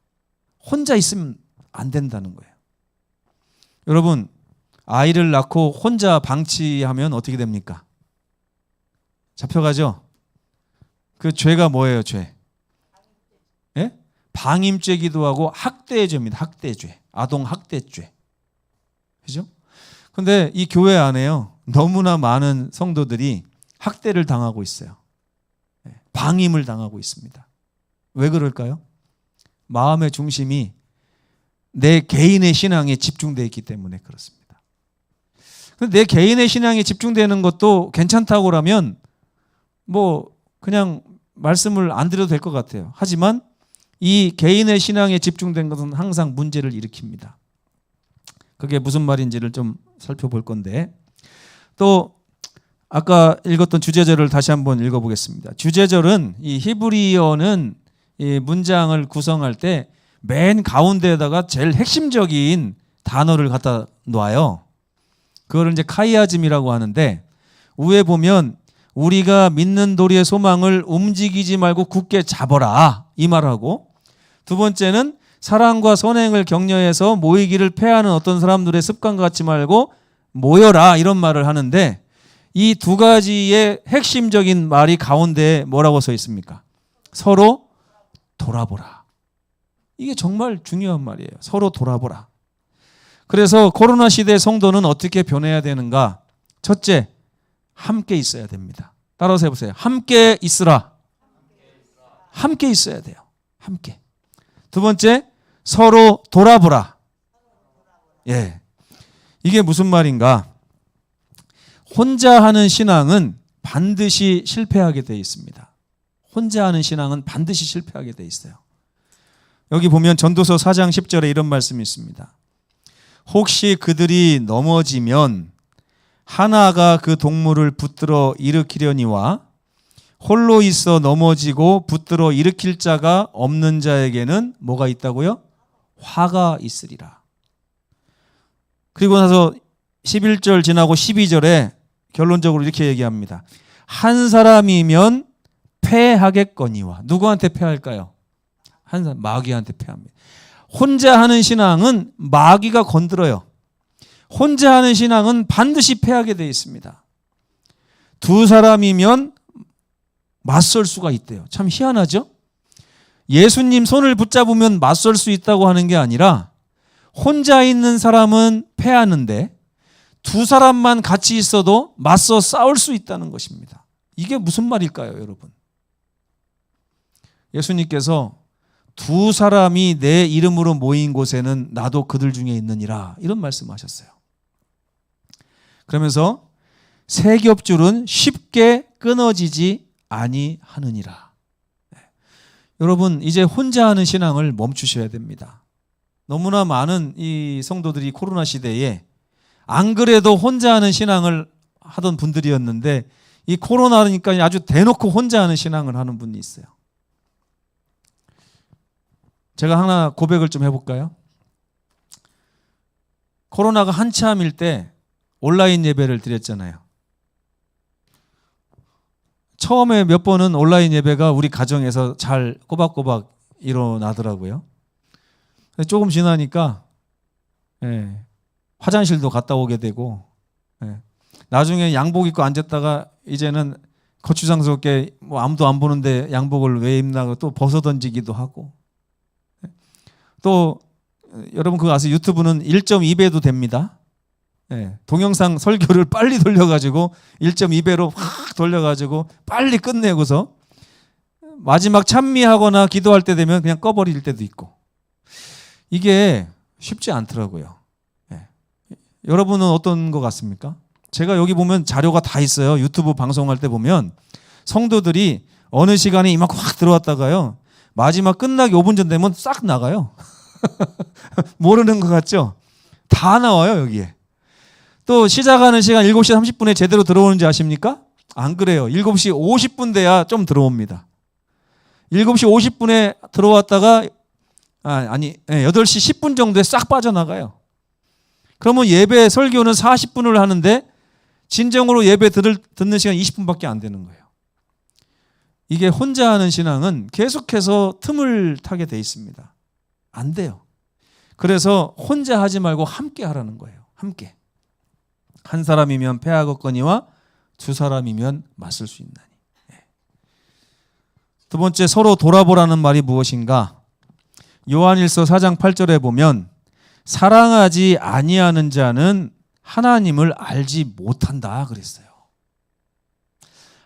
혼자 있으면 안 된다는 거예요. 여러분, 아이를 낳고 혼자 방치하면 어떻게 됩니까? 잡혀가죠? 그 죄가 뭐예요, 죄? 예? 방임죄기도 하고 학대죄입니다. 학대죄. 아동 학대죄. 그죠? 근데 이 교회 안에요, 너무나 많은 성도들이 학대를 당하고 있어요. 방임을 당하고 있습니다. 왜 그럴까요? 마음의 중심이 내 개인의 신앙에 집중되어 있기 때문에 그렇습니다. 근데 내 개인의 신앙에 집중되는 것도 괜찮다고라면 뭐 그냥 말씀을 안 드려도 될 것 같아요. 하지만 이 개인의 신앙에 집중된 것은 항상 문제를 일으킵니다. 그게 무슨 말인지를 좀 살펴볼 건데, 또 아까 읽었던 주제절을 다시 한번 읽어보겠습니다. 주제절은 이 히브리어는 이 문장을 구성할 때 맨 가운데에다가 제일 핵심적인 단어를 갖다 놓아요. 그거를 이제 카이아즘이라고 하는데, 위에 보면 우리가 믿는 도리의 소망을 움직이지 말고 굳게 잡아라, 이 말하고, 두 번째는 사랑과 선행을 격려해서 모이기를 패하는 어떤 사람들의 습관 갖지 말고 모여라, 이런 말을 하는데, 이 두 가지의 핵심적인 말이 가운데에 뭐라고 써 있습니까? 서로 돌아보라. 이게 정말 중요한 말이에요. 서로 돌아보라. 그래서 코로나 시대 성도는 어떻게 변해야 되는가? 첫째, 함께 있어야 됩니다. 따라서 해보세요. 함께 있으라. 함께 있어야 돼요. 함께. 두 번째, 서로 돌아보라. 예. 이게 무슨 말인가? 혼자 하는 신앙은 반드시 실패하게 되어 있습니다. 혼자 하는 신앙은 반드시 실패하게 되어 있어요. 여기 보면 전도서 4장 10절에 이런 말씀이 있습니다. 혹시 그들이 넘어지면 하나가 그 동물을 붙들어 일으키려니와 홀로 있어 넘어지고 붙들어 일으킬 자가 없는 자에게는 뭐가 있다고요? 화가 있으리라. 그리고 나서 11절 지나고 12절에 결론적으로 이렇게 얘기합니다. 한 사람이면 패하겠거니와. 누구한테 패할까요? 한 사람, 마귀한테 패합니다. 혼자 하는 신앙은 마귀가 건드려요. 혼자 하는 신앙은 반드시 패하게 되어 있습니다. 두 사람이면 맞설 수가 있대요. 참 희한하죠? 예수님 손을 붙잡으면 맞설 수 있다고 하는 게 아니라 혼자 있는 사람은 패하는데 두 사람만 같이 있어도 맞서 싸울 수 있다는 것입니다. 이게 무슨 말일까요, 여러분? 예수님께서 두 사람이 내 이름으로 모인 곳에는 나도 그들 중에 있느니라, 이런 말씀하셨어요. 그러면서 세 겹줄은 쉽게 끊어지지 아니하느니라. 여러분, 이제 혼자 하는 신앙을 멈추셔야 됩니다. 너무나 많은 이 성도들이 코로나 시대에 안 그래도 혼자 하는 신앙을 하던 분들이었는데 이 코로나니까 아주 대놓고 혼자 하는 신앙을 하는 분이 있어요. 제가 하나 고백을 좀 해볼까요? 코로나가 한참일 때 온라인 예배를 드렸잖아요. 처음에 몇 번은 온라인 예배가 우리 가정에서 잘 꼬박꼬박 일어나더라고요. 조금 지나니까 화장실도 갔다 오게 되고, 나중에 양복 입고 앉았다가 이제는 거추장스럽게 뭐 아무도 안 보는데 양복을 왜 입나 또 벗어 던지기도 하고, 또 여러분 그거 아세요? 유튜브는 1.2배도 됩니다. 동영상 설교를 빨리 돌려가지고 1.2배로 확 돌려가지고 빨리 끝내고서 마지막 찬미하거나 기도할 때 되면 그냥 꺼버릴 때도 있고, 이게 쉽지 않더라고요. 여러분은 어떤 것 같습니까? 제가 여기 보면 자료가 다 있어요. 유튜브 방송할 때 보면 성도들이 어느 시간에 이만큼 확 들어왔다가요, 마지막 끝나기 5분 전 되면 싹 나가요. 모르는 것 같죠? 다 나와요, 여기에. 또 시작하는 시간 7시 30분에 제대로 들어오는지 아십니까? 안 그래요. 7시 50분 돼야 좀 들어옵니다. 7시 50분에 들어왔다가 8시 10분 정도에 싹 빠져나가요. 그러면 예배 설교는 40분을 하는데 진정으로 예배 듣는 시간 20분밖에 안 되는 거예요. 이게 혼자 하는 신앙은 계속해서 틈을 타게 돼 있습니다. 안 돼요. 그래서 혼자 하지 말고 함께 하라는 거예요. 함께. 한 사람이면 패하겠거니와 두 사람이면 맞설 수 있나니. 두 번째, 서로 돌아보라는 말이 무엇인가? 요한일서 4장 8절에 보면 사랑하지 아니하는 자는 하나님을 알지 못한다 그랬어요.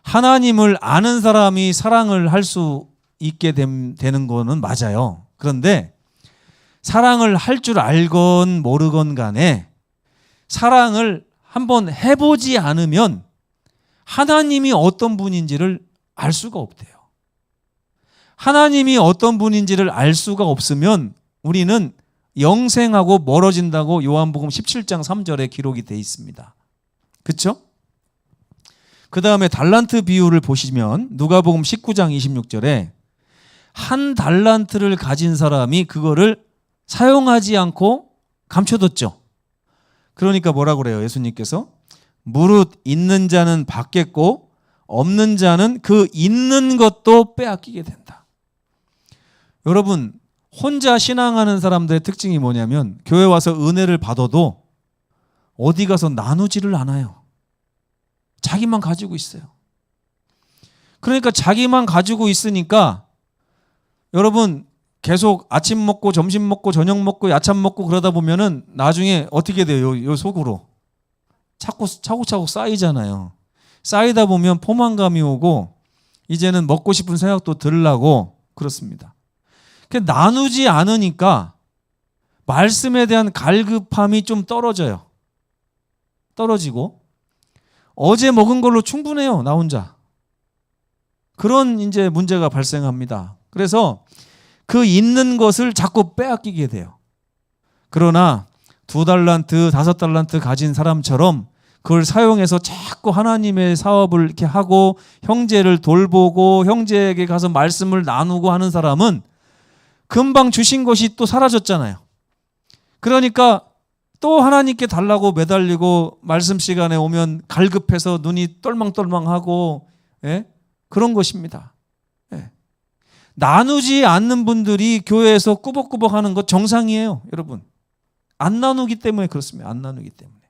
하나님을 아는 사람이 사랑을 할 수 있게 되는 거는 맞아요. 그런데 사랑을 할 줄 알건 모르건 간에 사랑을 한번 해보지 않으면 하나님이 어떤 분인지를 알 수가 없대요. 하나님이 어떤 분인지를 알 수가 없으면 우리는 영생하고 멀어진다고 요한복음 17장 3절에 기록이 되어 있습니다. 그렇죠? 그 다음에 달란트 비유를 보시면 누가복음 19장 26절에 한 달란트를 가진 사람이 그거를 사용하지 않고 감춰뒀죠. 그러니까 뭐라 그래요? 예수님께서 무릇 있는 자는 받겠고 없는 자는 그 있는 것도 빼앗기게 된다. 여러분, 혼자 신앙하는 사람들의 특징이 뭐냐면 교회 와서 은혜를 받아도 어디 가서 나누지를 않아요. 자기만 가지고 있어요. 그러니까 자기만 가지고 있으니까 여러분 계속 아침 먹고 점심 먹고 저녁 먹고 야참 먹고 그러다 보면은 나중에 어떻게 돼요? 요 속으로 차곡차곡 쌓이잖아요. 쌓이다 보면 포만감이 오고 이제는 먹고 싶은 생각도 들라고 그렇습니다. 나누지 않으니까 말씀에 대한 갈급함이 좀 떨어지고 어제 먹은 걸로 충분해요. 나 혼자. 그런 이제 문제가 발생합니다. 그래서 그 있는 것을 자꾸 빼앗기게 돼요. 그러나 2달란트, 5달란트 가진 사람처럼 그걸 사용해서 자꾸 하나님의 사업을 이렇게 하고 형제를 돌보고 형제에게 가서 말씀을 나누고 하는 사람은 금방 주신 것이 또 사라졌잖아요. 그러니까 또 하나님께 달라고 매달리고 말씀 시간에 오면 갈급해서 눈이 똘망똘망하고 그런 것입니다. 나누지 않는 분들이 교회에서 꾸벅꾸벅 하는 것 정상이에요. 여러분. 안 나누기 때문에 그렇습니다. 안 나누기 때문에.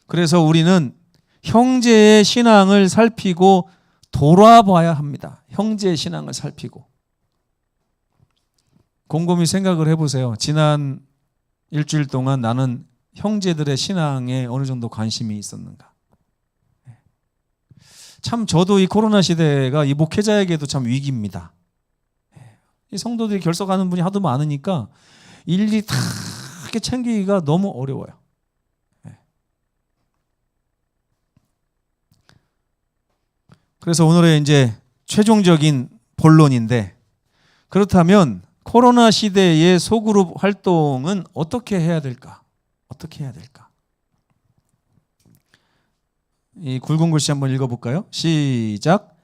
그래서 우리는 형제의 신앙을 살피고 돌아봐야 합니다. 형제의 신앙을 살피고. 곰곰이 생각을 해보세요. 지난 일주일 동안 나는 형제들의 신앙에 어느 정도 관심이 있었는가. 참 저도 이 코로나 시대가 이 목회자에게도 참 위기입니다. 이 성도들이 결석하는 분이 하도 많으니까 일일이 다 이렇게 챙기기가 너무 어려워요. 그래서 오늘의 이제 최종적인 본론인데, 그렇다면 코로나 시대의 소그룹 활동은 어떻게 해야 될까? 어떻게 해야 될까? 이 굵은 글씨 한번 읽어볼까요? 시작.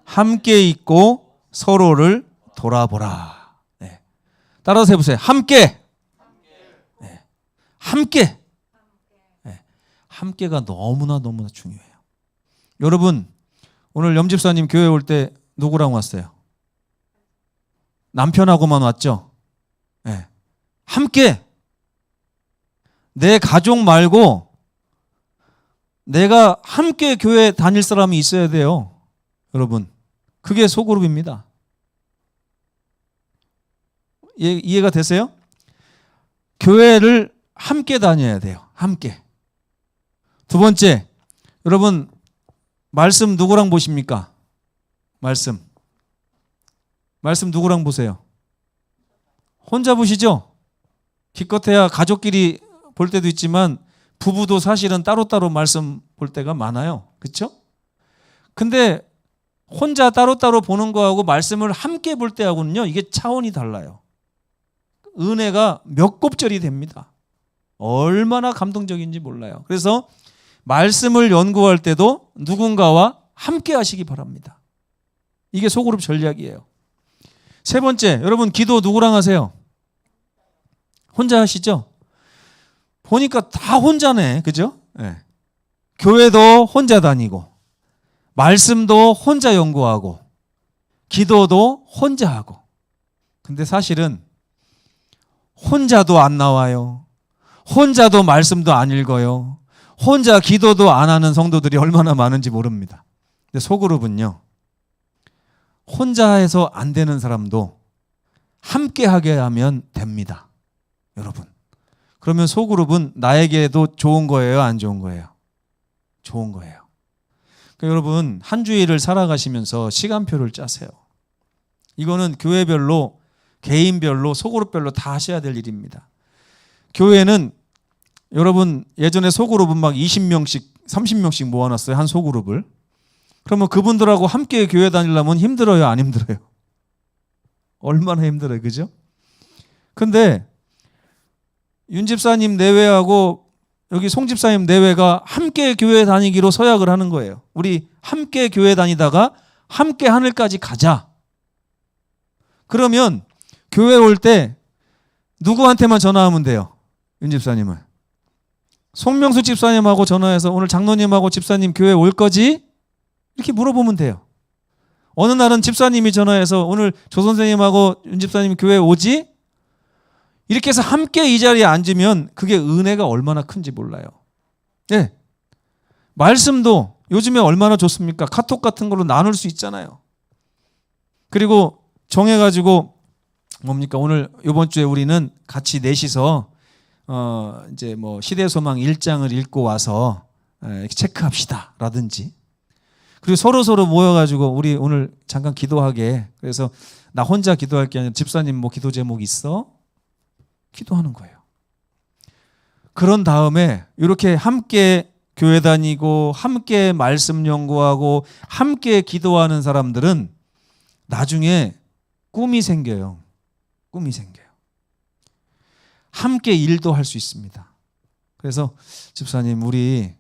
함께 있고 서로를 돌아보라. 네. 따라서 해보세요. 함께. 네. 함께. 네. 함께가 너무나 중요해요. 여러분, 오늘 염집사님 교회 올 때 누구랑 왔어요? 남편하고만 왔죠? 네. 함께. 내 가족 말고 내가 함께 교회 다닐 사람이 있어야 돼요. 여러분, 그게 소그룹입니다. 이해가 되세요? 교회를 함께 다녀야 돼요. 함께. 두 번째, 여러분 말씀 누구랑 보십니까? 말씀 누구랑 보세요? 혼자 보시죠? 기껏해야 가족끼리 볼 때도 있지만 부부도 사실은 따로따로 말씀 볼 때가 많아요. 그렇죠? 근데 혼자 따로따로 보는 거하고 말씀을 함께 볼 때하고는요, 이게 차원이 달라요. 은혜가 몇 곱절이 됩니다. 얼마나 감동적인지 몰라요. 그래서 말씀을 연구할 때도 누군가와 함께 하시기 바랍니다. 이게 소그룹 전략이에요. 세 번째, 여러분 기도 누구랑 하세요? 혼자 하시죠? 보니까 다 혼자네. 그죠? 네. 교회도 혼자 다니고 말씀도 혼자 연구하고 기도도 혼자 하고. 근데 사실은 혼자도 안 나와요. 혼자도 말씀도 안 읽어요. 혼자 기도도 안 하는 성도들이 얼마나 많은지 모릅니다. 근데 소그룹은요, 혼자 해서 안 되는 사람도 함께 하게 하면 됩니다. 여러분. 그러면 소그룹은 나에게도 좋은 거예요? 안 좋은 거예요? 좋은 거예요. 그러니까 여러분, 한 주일을 살아가시면서 시간표를 짜세요. 이거는 교회별로, 개인별로, 소그룹별로 다 하셔야 될 일입니다. 교회는 여러분 예전에 소그룹은 막 20명씩 30명씩 모아놨어요. 한 소그룹을. 그러면 그분들하고 함께 교회 다니려면 힘들어요? 안 힘들어요? 얼마나 힘들어요. 그죠? 근데 윤 집사님 내외하고 여기 송 집사님 내외가 함께 교회 다니기로 서약을 하는 거예요. 우리 함께 교회 다니다가 함께 하늘까지 가자. 그러면 교회 올 때 누구한테만 전화하면 돼요? 윤 집사님은. 송명수 집사님하고 전화해서 오늘 장로님하고 집사님 교회 올 거지? 이렇게 물어보면 돼요. 어느 날은 집사님이 전화해서 오늘 조 선생님하고 윤 집사님 교회 오지? 이렇게 해서 함께 이 자리에 앉으면 그게 은혜가 얼마나 큰지 몰라요. 네. 말씀도 요즘에 얼마나 좋습니까? 카톡 같은 걸로 나눌 수 있잖아요. 그리고 정해가지고 뭡니까? 오늘 이번 주에 우리는 같이 넷이서 이제 뭐 시대소망 1장을 읽고 와서 이렇게 체크합시다 라든지. 그리고 서로 모여가지고 우리 오늘 잠깐 기도하게. 그래서 나 혼자 기도할 게 아니라 집사님 뭐 기도 제목 있어? 기도하는 거예요. 그런 다음에 이렇게 함께 교회 다니고 함께 말씀 연구하고 함께 기도하는 사람들은 나중에 꿈이 생겨요. 꿈이 생겨요. 함께 일도 할 수 있습니다. 그래서 집사님 우리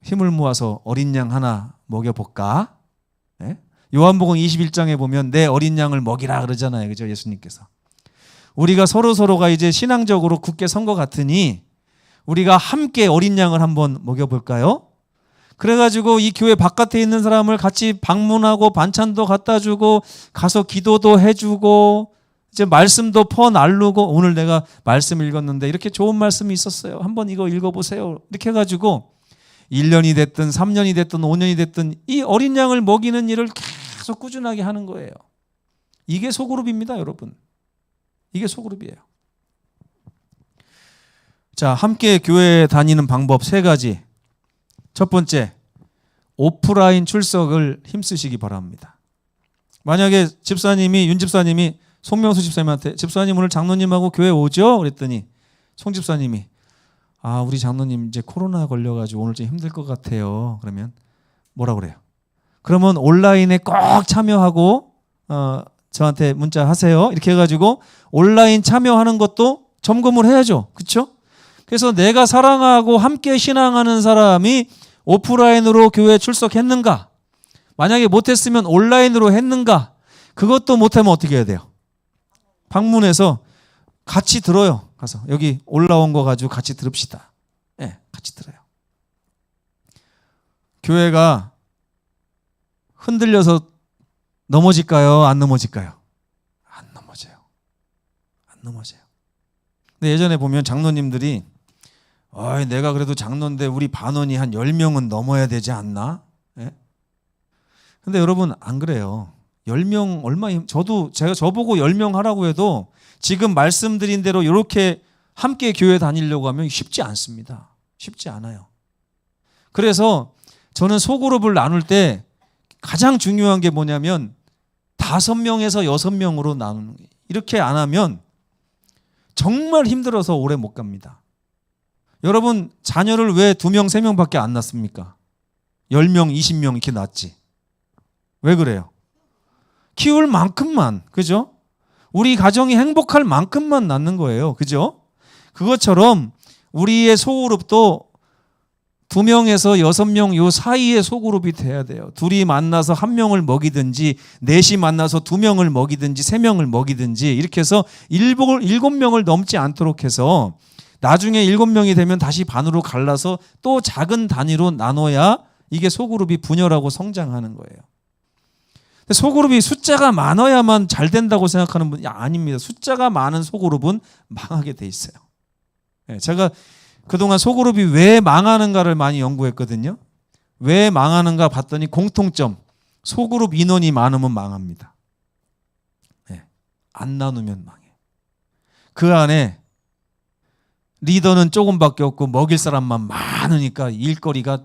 힘을 모아서 어린 양 하나 먹여볼까? 네? 요한복음 21장에 보면 내 어린 양을 먹이라 그러잖아요. 그죠? 예수님께서. 우리가 서로가 이제 신앙적으로 굳게 선 것 같으니 우리가 함께 어린 양을 한번 먹여볼까요? 그래가지고 이 교회 바깥에 있는 사람을 같이 방문하고 반찬도 갖다 주고 가서 기도도 해주고 이제 말씀도 퍼나르고 오늘 내가 말씀 읽었는데 이렇게 좋은 말씀이 있었어요. 한번 이거 읽어보세요. 이렇게 해가지고 1년이 됐든 3년이 됐든 5년이 됐든 이 어린 양을 먹이는 일을 계속 꾸준하게 하는 거예요. 이게 소그룹입니다, 여러분. 이게 소그룹이에요. 자, 함께 교회 다니는 방법 3가지. 첫 번째, 오프라인 출석을 힘쓰시기 바랍니다. 만약에 윤 집사님이 송명수 집사님한테 집사님 오늘 장로님하고 교회 오죠? 그랬더니 송 집사님이 우리 장로님 이제 코로나 걸려가지고 오늘 좀 힘들 것 같아요. 그러면 뭐라 그래요? 그러면 온라인에 꼭 참여하고 저한테 문자 하세요. 이렇게 해가지고 온라인 참여하는 것도 점검을 해야죠. 그렇죠? 그래서 내가 사랑하고 함께 신앙하는 사람이 오프라인으로 교회에 출석했는가? 만약에 못했으면 온라인으로 했는가? 그것도 못하면 어떻게 해야 돼요? 방문해서 같이 들어요. 가서 여기 올라온 거 가지고 같이 들읍시다. 네, 같이 들어요. 교회가 흔들려서 넘어질까요? 안 넘어질까요? 안 넘어져요. 안 넘어져요. 근데 예전에 보면 장로님들이 내가 그래도 장로인데 우리 반원이 한 10명은 넘어야 되지 않나? 예? 근데 여러분 안 그래요. 10명 저보고 10명 하라고 해도 지금 말씀드린 대로 이렇게 함께 교회 다니려고 하면 쉽지 않습니다. 쉽지 않아요. 그래서 저는 소그룹을 나눌 때 가장 중요한 게 뭐냐면 5명에서 6명으로 나누는 거예요. 이렇게 안 하면 정말 힘들어서 오래 못 갑니다. 여러분 자녀를 왜 2명, 3명밖에 안 낳습니까? 10명, 20명 이렇게 낳지. 왜 그래요? 키울 만큼만, 그죠? 우리 가정이 행복할 만큼만 낳는 거예요. 그죠? 그것처럼 우리의 소그룹도 2명에서 6명 요 사이의 소그룹이 돼야 돼요. 둘이 만나서 1명을 먹이든지, 넷이 만나서 2명을 먹이든지, 3명을 먹이든지, 이렇게 해서 7명을 넘지 않도록 해서 나중에 7명이 되면 다시 반으로 갈라서 또 작은 단위로 나눠야 이게 소그룹이 분열하고 성장하는 거예요. 소그룹이 숫자가 많아야만 잘 된다고 생각하는 분이 아닙니다. 숫자가 많은 소그룹은 망하게 돼 있어요. 제가 그동안 소그룹이 왜 망하는가를 많이 연구했거든요. 왜 망하는가 봤더니 공통점, 소그룹 인원이 많으면 망합니다. 안 나누면 망해. 그 안에 리더는 조금밖에 없고 먹일 사람만 많으니까 일거리가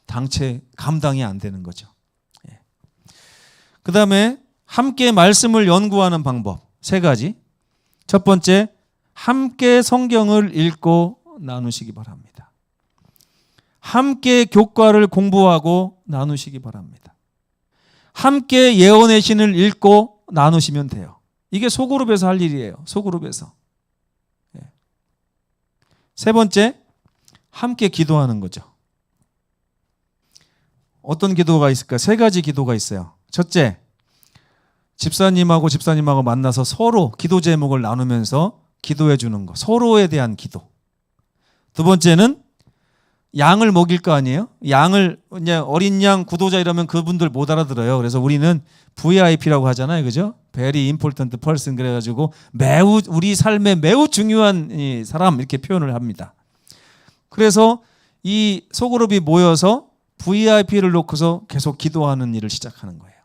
당체 감당이 안 되는 거죠. 그 다음에 함께 말씀을 연구하는 방법 3가지. 첫 번째, 함께 성경을 읽고 나누시기 바랍니다. 함께 교과를 공부하고 나누시기 바랍니다. 함께 예언의 신을 읽고 나누시면 돼요. 이게 소그룹에서 할 일이에요. 소그룹에서. 3번째, 함께 기도하는 거죠. 어떤 기도가 있을까? 3가지 기도가 있어요. 첫째, 집사님하고 만나서 서로 기도 제목을 나누면서 기도해 주는 거. 서로에 대한 기도. 2번째는 양을 먹일 거 아니에요? 양을, 이제 어린 양, 구도자 이러면 그분들 못 알아들어요. 그래서 우리는 VIP라고 하잖아요. 그죠? Very important person. 그래가지고 매우, 우리 삶에 매우 중요한 이 사람 이렇게 표현을 합니다. 그래서 이 소그룹이 모여서 VIP를 놓고서 계속 기도하는 일을 시작하는 거예요.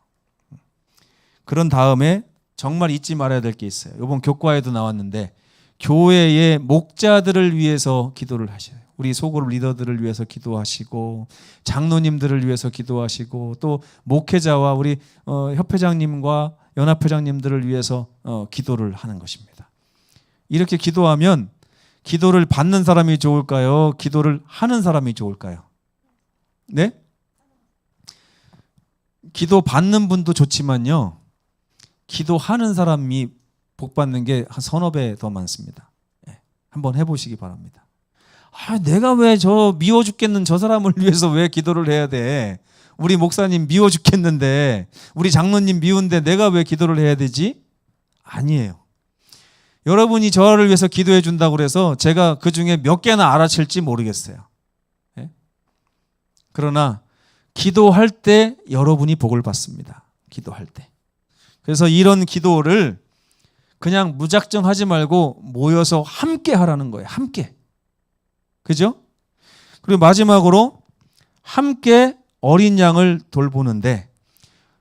그런 다음에 정말 잊지 말아야 될 게 있어요. 이번 교과에도 나왔는데 교회의 목자들을 위해서 기도를 하셔요. 우리 소그룹 리더들을 위해서 기도하시고 장로님들을 위해서 기도하시고 또 목회자와 우리 협회장님과 연합회장님들을 위해서 기도를 하는 것입니다. 이렇게 기도하면 기도를 받는 사람이 좋을까요? 기도를 하는 사람이 좋을까요? 네? 기도 받는 분도 좋지만요. 기도하는 사람이 복 받는 게 한 3-4배 더 많습니다. 한번 해보시기 바랍니다. 내가 왜 저 미워 죽겠는 저 사람을 위해서 왜 기도를 해야 돼? 우리 목사님 미워 죽겠는데, 우리 장로님 미운데 내가 왜 기도를 해야 되지? 아니에요. 여러분이 저를 위해서 기도해 준다고 그래서 제가 그 중에 몇 개나 알아챌지 모르겠어요. 그러나 기도할 때 여러분이 복을 받습니다. 기도할 때. 그래서 이런 기도를 그냥 무작정 하지 말고 모여서 함께 하라는 거예요. 함께. 그죠? 그리고 마지막으로 함께 어린 양을 돌보는데,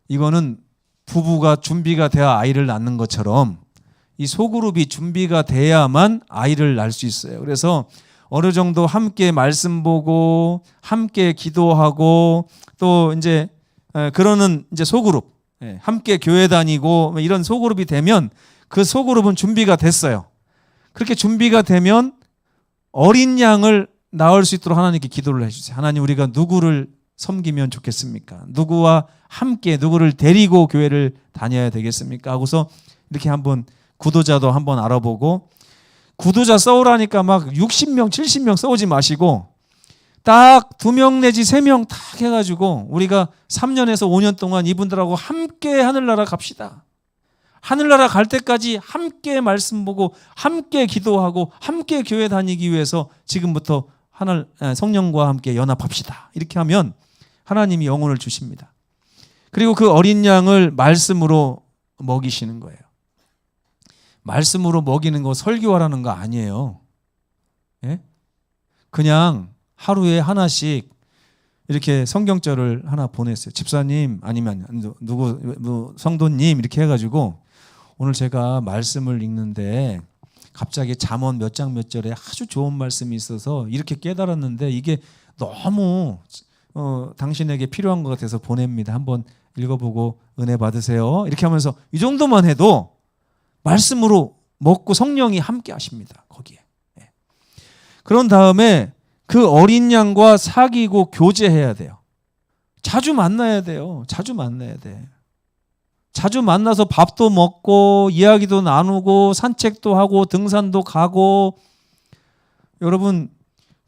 이거는 부부가 준비가 돼야 아이를 낳는 것처럼 이 소그룹이 준비가 돼야만 아이를 낳을 수 있어요. 그래서 어느 정도 함께 말씀 보고 함께 기도하고 또 이제 그러는 이제 소그룹, 함께 교회 다니고 이런 소그룹이 되면 그 소그룹은 준비가 됐어요. 그렇게 준비가 되면 어린 양을 낳을 수 있도록 하나님께 기도를 해주세요. 하나님, 우리가 누구를 섬기면 좋겠습니까? 누구와 함께 누구를 데리고 교회를 다녀야 되겠습니까? 하고서 이렇게 한번 구도자도 한번 알아보고, 구도자 써오라니까 막 60명 70명 써오지 마시고 딱 2명 내지 3명 딱 해가지고 우리가 3년에서 5년 동안 이분들하고 함께 하늘나라 갑시다. 하늘나라 갈 때까지 함께 말씀 보고 함께 기도하고 함께 교회 다니기 위해서 지금부터 성령과 함께 연합합시다. 이렇게 하면 하나님이 영혼을 주십니다. 그리고 그 어린 양을 말씀으로 먹이시는 거예요. 말씀으로 먹이는 거 설교하라는 거 아니에요. 그냥 하루에 하나씩 이렇게 성경절을 하나 보냈어요. 집사님 아니면 누구 성도님 이렇게 해가지고 오늘 제가 말씀을 읽는데 갑자기 잠언 몇 장 몇 절에 아주 좋은 말씀이 있어서 이렇게 깨달았는데 이게 너무 당신에게 필요한 것 같아서 보냅니다. 한번 읽어보고 은혜 받으세요. 이렇게 하면서 이 정도만 해도 말씀으로 먹고 성령이 함께 하십니다. 거기에. 그런 다음에 그 어린 양과 사귀고 교제해야 돼요. 자주 만나야 돼요. 자주 만나야 돼. 자주 만나서 밥도 먹고 이야기도 나누고 산책도 하고 등산도 가고. 여러분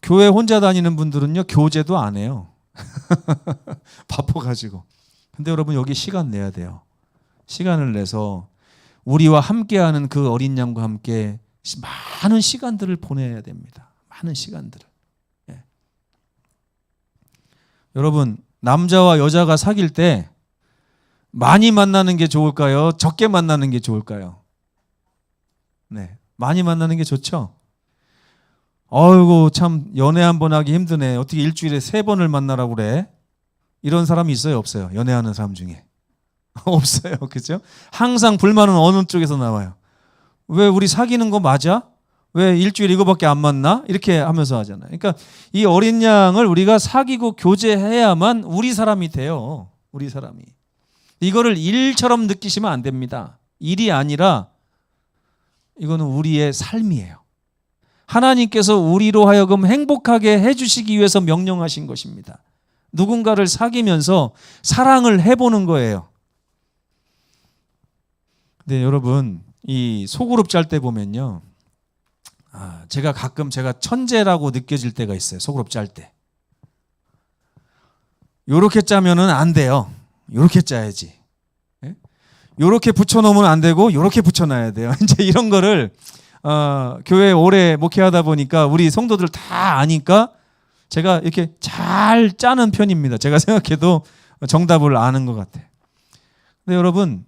교회 혼자 다니는 분들은요 교제도 안 해요. 바빠가지고. 근데 여러분 여기 시간 내야 돼요. 시간을 내서 우리와 함께하는 그 어린 양과 함께 많은 시간들을 보내야 됩니다. 많은 시간들을. 예. 여러분 남자와 여자가 사귈 때 많이 만나는 게 좋을까요? 적게 만나는 게 좋을까요? 네, 많이 만나는 게 좋죠. 어이구 참 연애 한 번 하기 힘드네. 어떻게 일주일에 3번을 만나라고 그래? 이런 사람이 있어요, 없어요? 연애하는 사람 중에 없어요, 그죠? 항상 불만은 어느 쪽에서 나와요? 왜 우리 사귀는 거 맞아? 왜 일주일에 이거밖에 안 만나? 이렇게 하면서 하잖아요. 그러니까 이 어린 양을 우리가 사귀고 교제해야만 우리 사람이 돼요. 우리 사람이. 이거를 일처럼 느끼시면 안 됩니다. 일이 아니라 이거는 우리의 삶이에요. 하나님께서 우리로 하여금 행복하게 해주시기 위해서 명령하신 것입니다. 누군가를 사귀면서 사랑을 해보는 거예요. 근데 여러분 이 소그룹 짤 때 보면요, 제가 가끔 제가 천재라고 느껴질 때가 있어요. 소그룹 짤 때 요렇게 짜면은 안 돼요. 요렇게 짜야지. 예? 요렇게 붙여놓으면 안 되고 요렇게 붙여놔야 돼요. 이제 이런 거를 교회 오래 목회하다 보니까 우리 성도들 다 아니까 제가 이렇게 잘 짜는 편입니다. 제가 생각해도 정답을 아는 것 같아요. 근데 여러분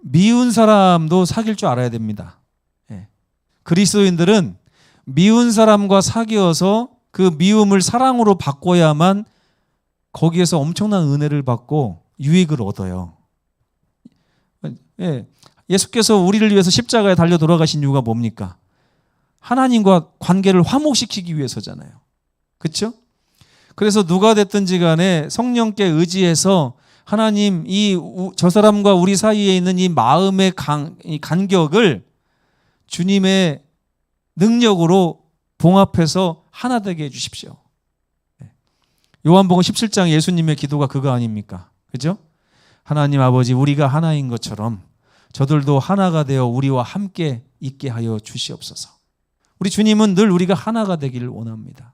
미운 사람도 사귈 줄 알아야 됩니다. 예. 그리스도인들은 미운 사람과 사귀어서 그 미움을 사랑으로 바꿔야만 거기에서 엄청난 은혜를 받고 유익을 얻어요. 예. 예수께서 우리를 위해서 십자가에 달려 돌아가신 이유가 뭡니까? 하나님과 관계를 화목시키기 위해서잖아요. 그렇죠? 그래서 누가 됐든지 간에 성령께 의지해서 하나님 저 사람과 우리 사이에 있는 이 마음의 이 간격을 주님의 능력으로 봉합해서 하나 되게 해 주십시오. 요한복음 17장 예수님의 기도가 그거 아닙니까? 그죠? 하나님 아버지 우리가 하나인 것처럼 저들도 하나가 되어 우리와 함께 있게 하여 주시옵소서. 우리 주님은 늘 우리가 하나가 되기를 원합니다.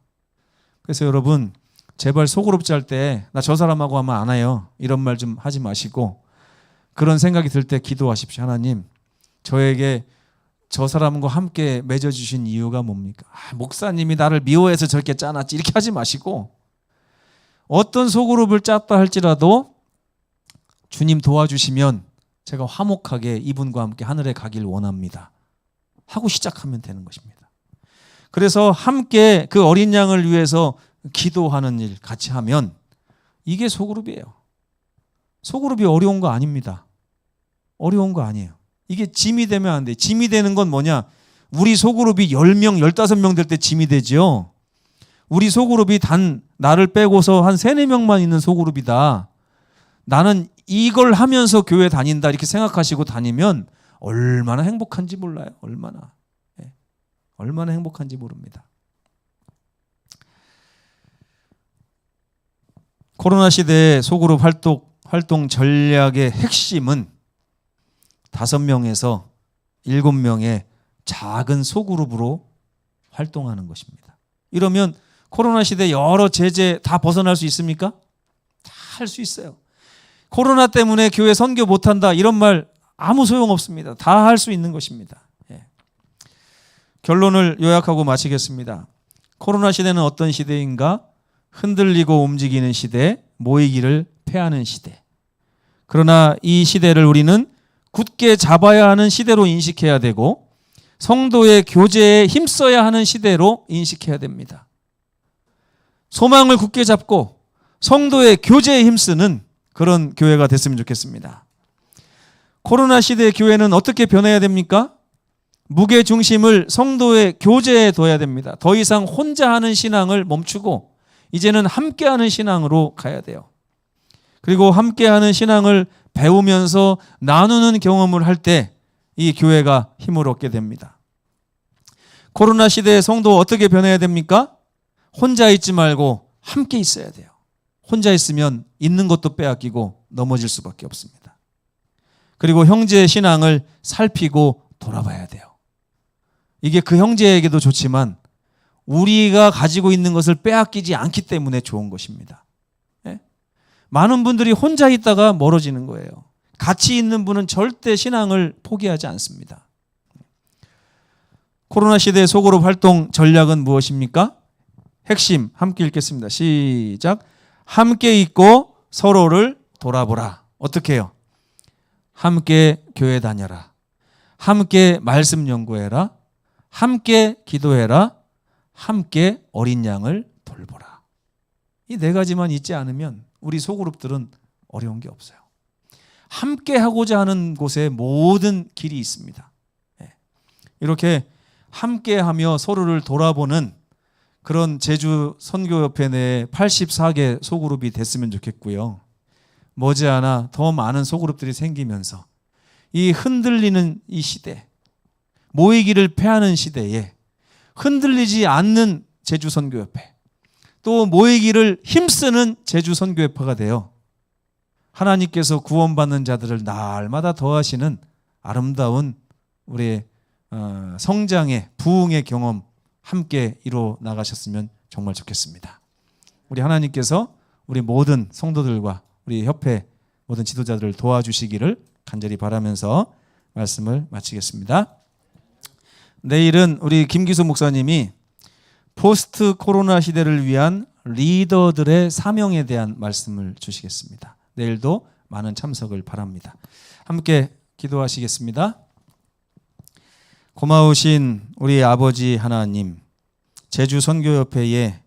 그래서 여러분 제발 소그룹 짤 때 나 저 사람하고 하면 안 해요. 이런 말 좀 하지 마시고 그런 생각이 들 때 기도하십시오. 하나님 저에게 저 사람과 함께 맺어주신 이유가 뭡니까? 목사님이 나를 미워해서 저렇게 짜놨지 이렇게 하지 마시고 어떤 소그룹을 짰다 할지라도 주님 도와주시면 제가 화목하게 이분과 함께 하늘에 가길 원합니다 하고 시작하면 되는 것입니다. 그래서 함께 그 어린 양을 위해서 기도하는 일 같이 하면 이게 소그룹이에요. 소그룹이 어려운 거 아닙니다. 어려운 거 아니에요. 이게 짐이 되면 안 돼. 짐이 되는 건 뭐냐? 우리 소그룹이 10명, 15명 될 때 짐이 되죠. 우리 소그룹이 단 나를 빼고서 한 3, 4명만 있는 소그룹이다. 나는 이걸 하면서 교회 다닌다 이렇게 생각하시고 다니면 얼마나 행복한지 몰라요. 얼마나 행복한지 모릅니다. 코로나 시대의 소그룹 활동 전략의 핵심은 5명에서 7명의 작은 소그룹으로 활동하는 것입니다. 이러면 코로나 시대 여러 제재 다 벗어날 수 있습니까? 다 할 수 있어요. 코로나 때문에 교회 선교 못한다 이런 말 아무 소용없습니다. 다 할 수 있는 것입니다. 예. 결론을 요약하고 마치겠습니다. 코로나 시대는 어떤 시대인가? 흔들리고 움직이는 시대, 모이기를 패하는 시대. 그러나 이 시대를 우리는 굳게 잡아야 하는 시대로 인식해야 되고 성도의 교제에 힘써야 하는 시대로 인식해야 됩니다. 소망을 굳게 잡고 성도의 교제에 힘쓰는 그런 교회가 됐으면 좋겠습니다. 코로나 시대의 교회는 어떻게 변해야 됩니까? 무게 중심을 성도의 교제에 둬야 됩니다. 더 이상 혼자 하는 신앙을 멈추고 이제는 함께하는 신앙으로 가야 돼요. 그리고 함께하는 신앙을 배우면서 나누는 경험을 할 때 이 교회가 힘을 얻게 됩니다. 코로나 시대의 성도 어떻게 변해야 됩니까? 혼자 있지 말고 함께 있어야 돼요. 혼자 있으면 있는 것도 빼앗기고 넘어질 수밖에 없습니다. 그리고 형제의 신앙을 살피고 돌아봐야 돼요. 이게 그 형제에게도 좋지만 우리가 가지고 있는 것을 빼앗기지 않기 때문에 좋은 것입니다. 예? 많은 분들이 혼자 있다가 멀어지는 거예요. 같이 있는 분은 절대 신앙을 포기하지 않습니다. 코로나 시대의 소그룹 활동 전략은 무엇입니까? 핵심 함께 읽겠습니다. 시작. 함께 있고 서로를 돌아보라. 어떻게 해요? 함께 교회 다녀라. 함께 말씀 연구해라. 함께 기도해라. 함께 어린 양을 돌보라. 이 네 가지만 있지 않으면 우리 소그룹들은 어려운 게 없어요. 함께 하고자 하는 곳에 모든 길이 있습니다. 이렇게 함께하며 서로를 돌아보는 그런 제주 선교협회 내 84개 소그룹이 됐으면 좋겠고요. 머지않아 더 많은 소그룹들이 생기면서 이 흔들리는 이 시대, 모이기를 패하는 시대에 흔들리지 않는 제주 선교협회, 또 모이기를 힘쓰는 제주 선교협회가 되어 하나님께서 구원받는 자들을 날마다 더하시는 아름다운 우리의 성장의 부흥의 경험 함께 이루어 나가셨으면 정말 좋겠습니다. 우리 하나님께서 우리 모든 성도들과 우리 협회 모든 지도자들을 도와주시기를 간절히 바라면서 말씀을 마치겠습니다. 내일은 우리 김기수 목사님이 포스트 코로나 시대를 위한 리더들의 사명에 대한 말씀을 주시겠습니다. 내일도 많은 참석을 바랍니다. 함께 기도하시겠습니다. 고마우신 우리 아버지 하나님, 제주 선교협회에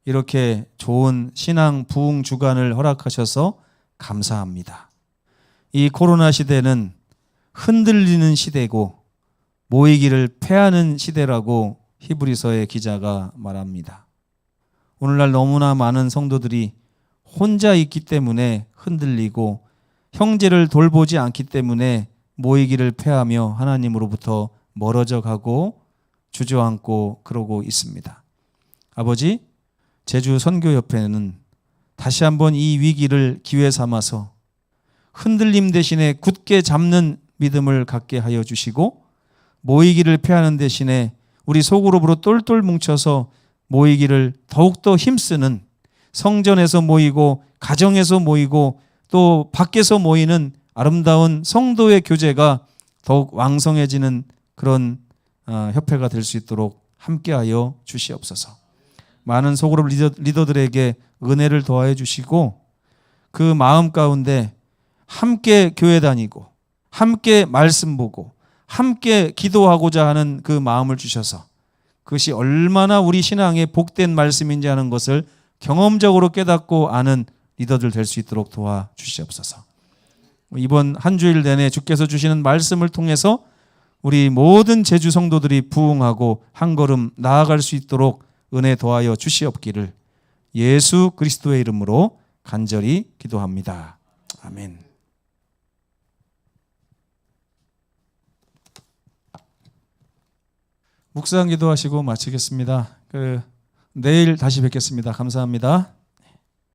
이렇게 좋은 신앙 부흥 주간을 허락하셔서 감사합니다. 이 코로나 시대는 흔들리는 시대고 모이기를 패하는 시대라고 히브리서의 기자가 말합니다. 오늘날 너무나 많은 성도들이 혼자 있기 때문에 흔들리고 형제를 돌보지 않기 때문에 모이기를 패하며 하나님으로부터 멀어져 가고 주저앉고 그러고 있습니다. 아버지, 제주 선교협회는 다시 한번 이 위기를 기회 삼아서 흔들림 대신에 굳게 잡는 믿음을 갖게 하여 주시고 모이기를 패하는 대신에 우리 소그룹으로 똘똘 뭉쳐서 모이기를 더욱더 힘쓰는 성전에서 모이고 가정에서 모이고 또 밖에서 모이는 아름다운 성도의 교제가 더욱 왕성해지는 그런 협회가 될 수 있도록 함께하여 주시옵소서. 많은 소그룹 리더들에게 은혜를 더하여 주시고 그 마음 가운데 함께 교회 다니고 함께 말씀 보고 함께 기도하고자 하는 그 마음을 주셔서 그것이 얼마나 우리 신앙의 복된 말씀인지 하는 것을 경험적으로 깨닫고 아는 리더들 될 수 있도록 도와주시옵소서. 이번 한 주일 내내 주께서 주시는 말씀을 통해서 우리 모든 제주 성도들이 부흥하고 한 걸음 나아갈 수 있도록 은혜 더하여 주시옵기를 예수 그리스도의 이름으로 간절히 기도합니다. 아멘. 묵상 기도하시고 마치겠습니다. 내일 다시 뵙겠습니다. 감사합니다.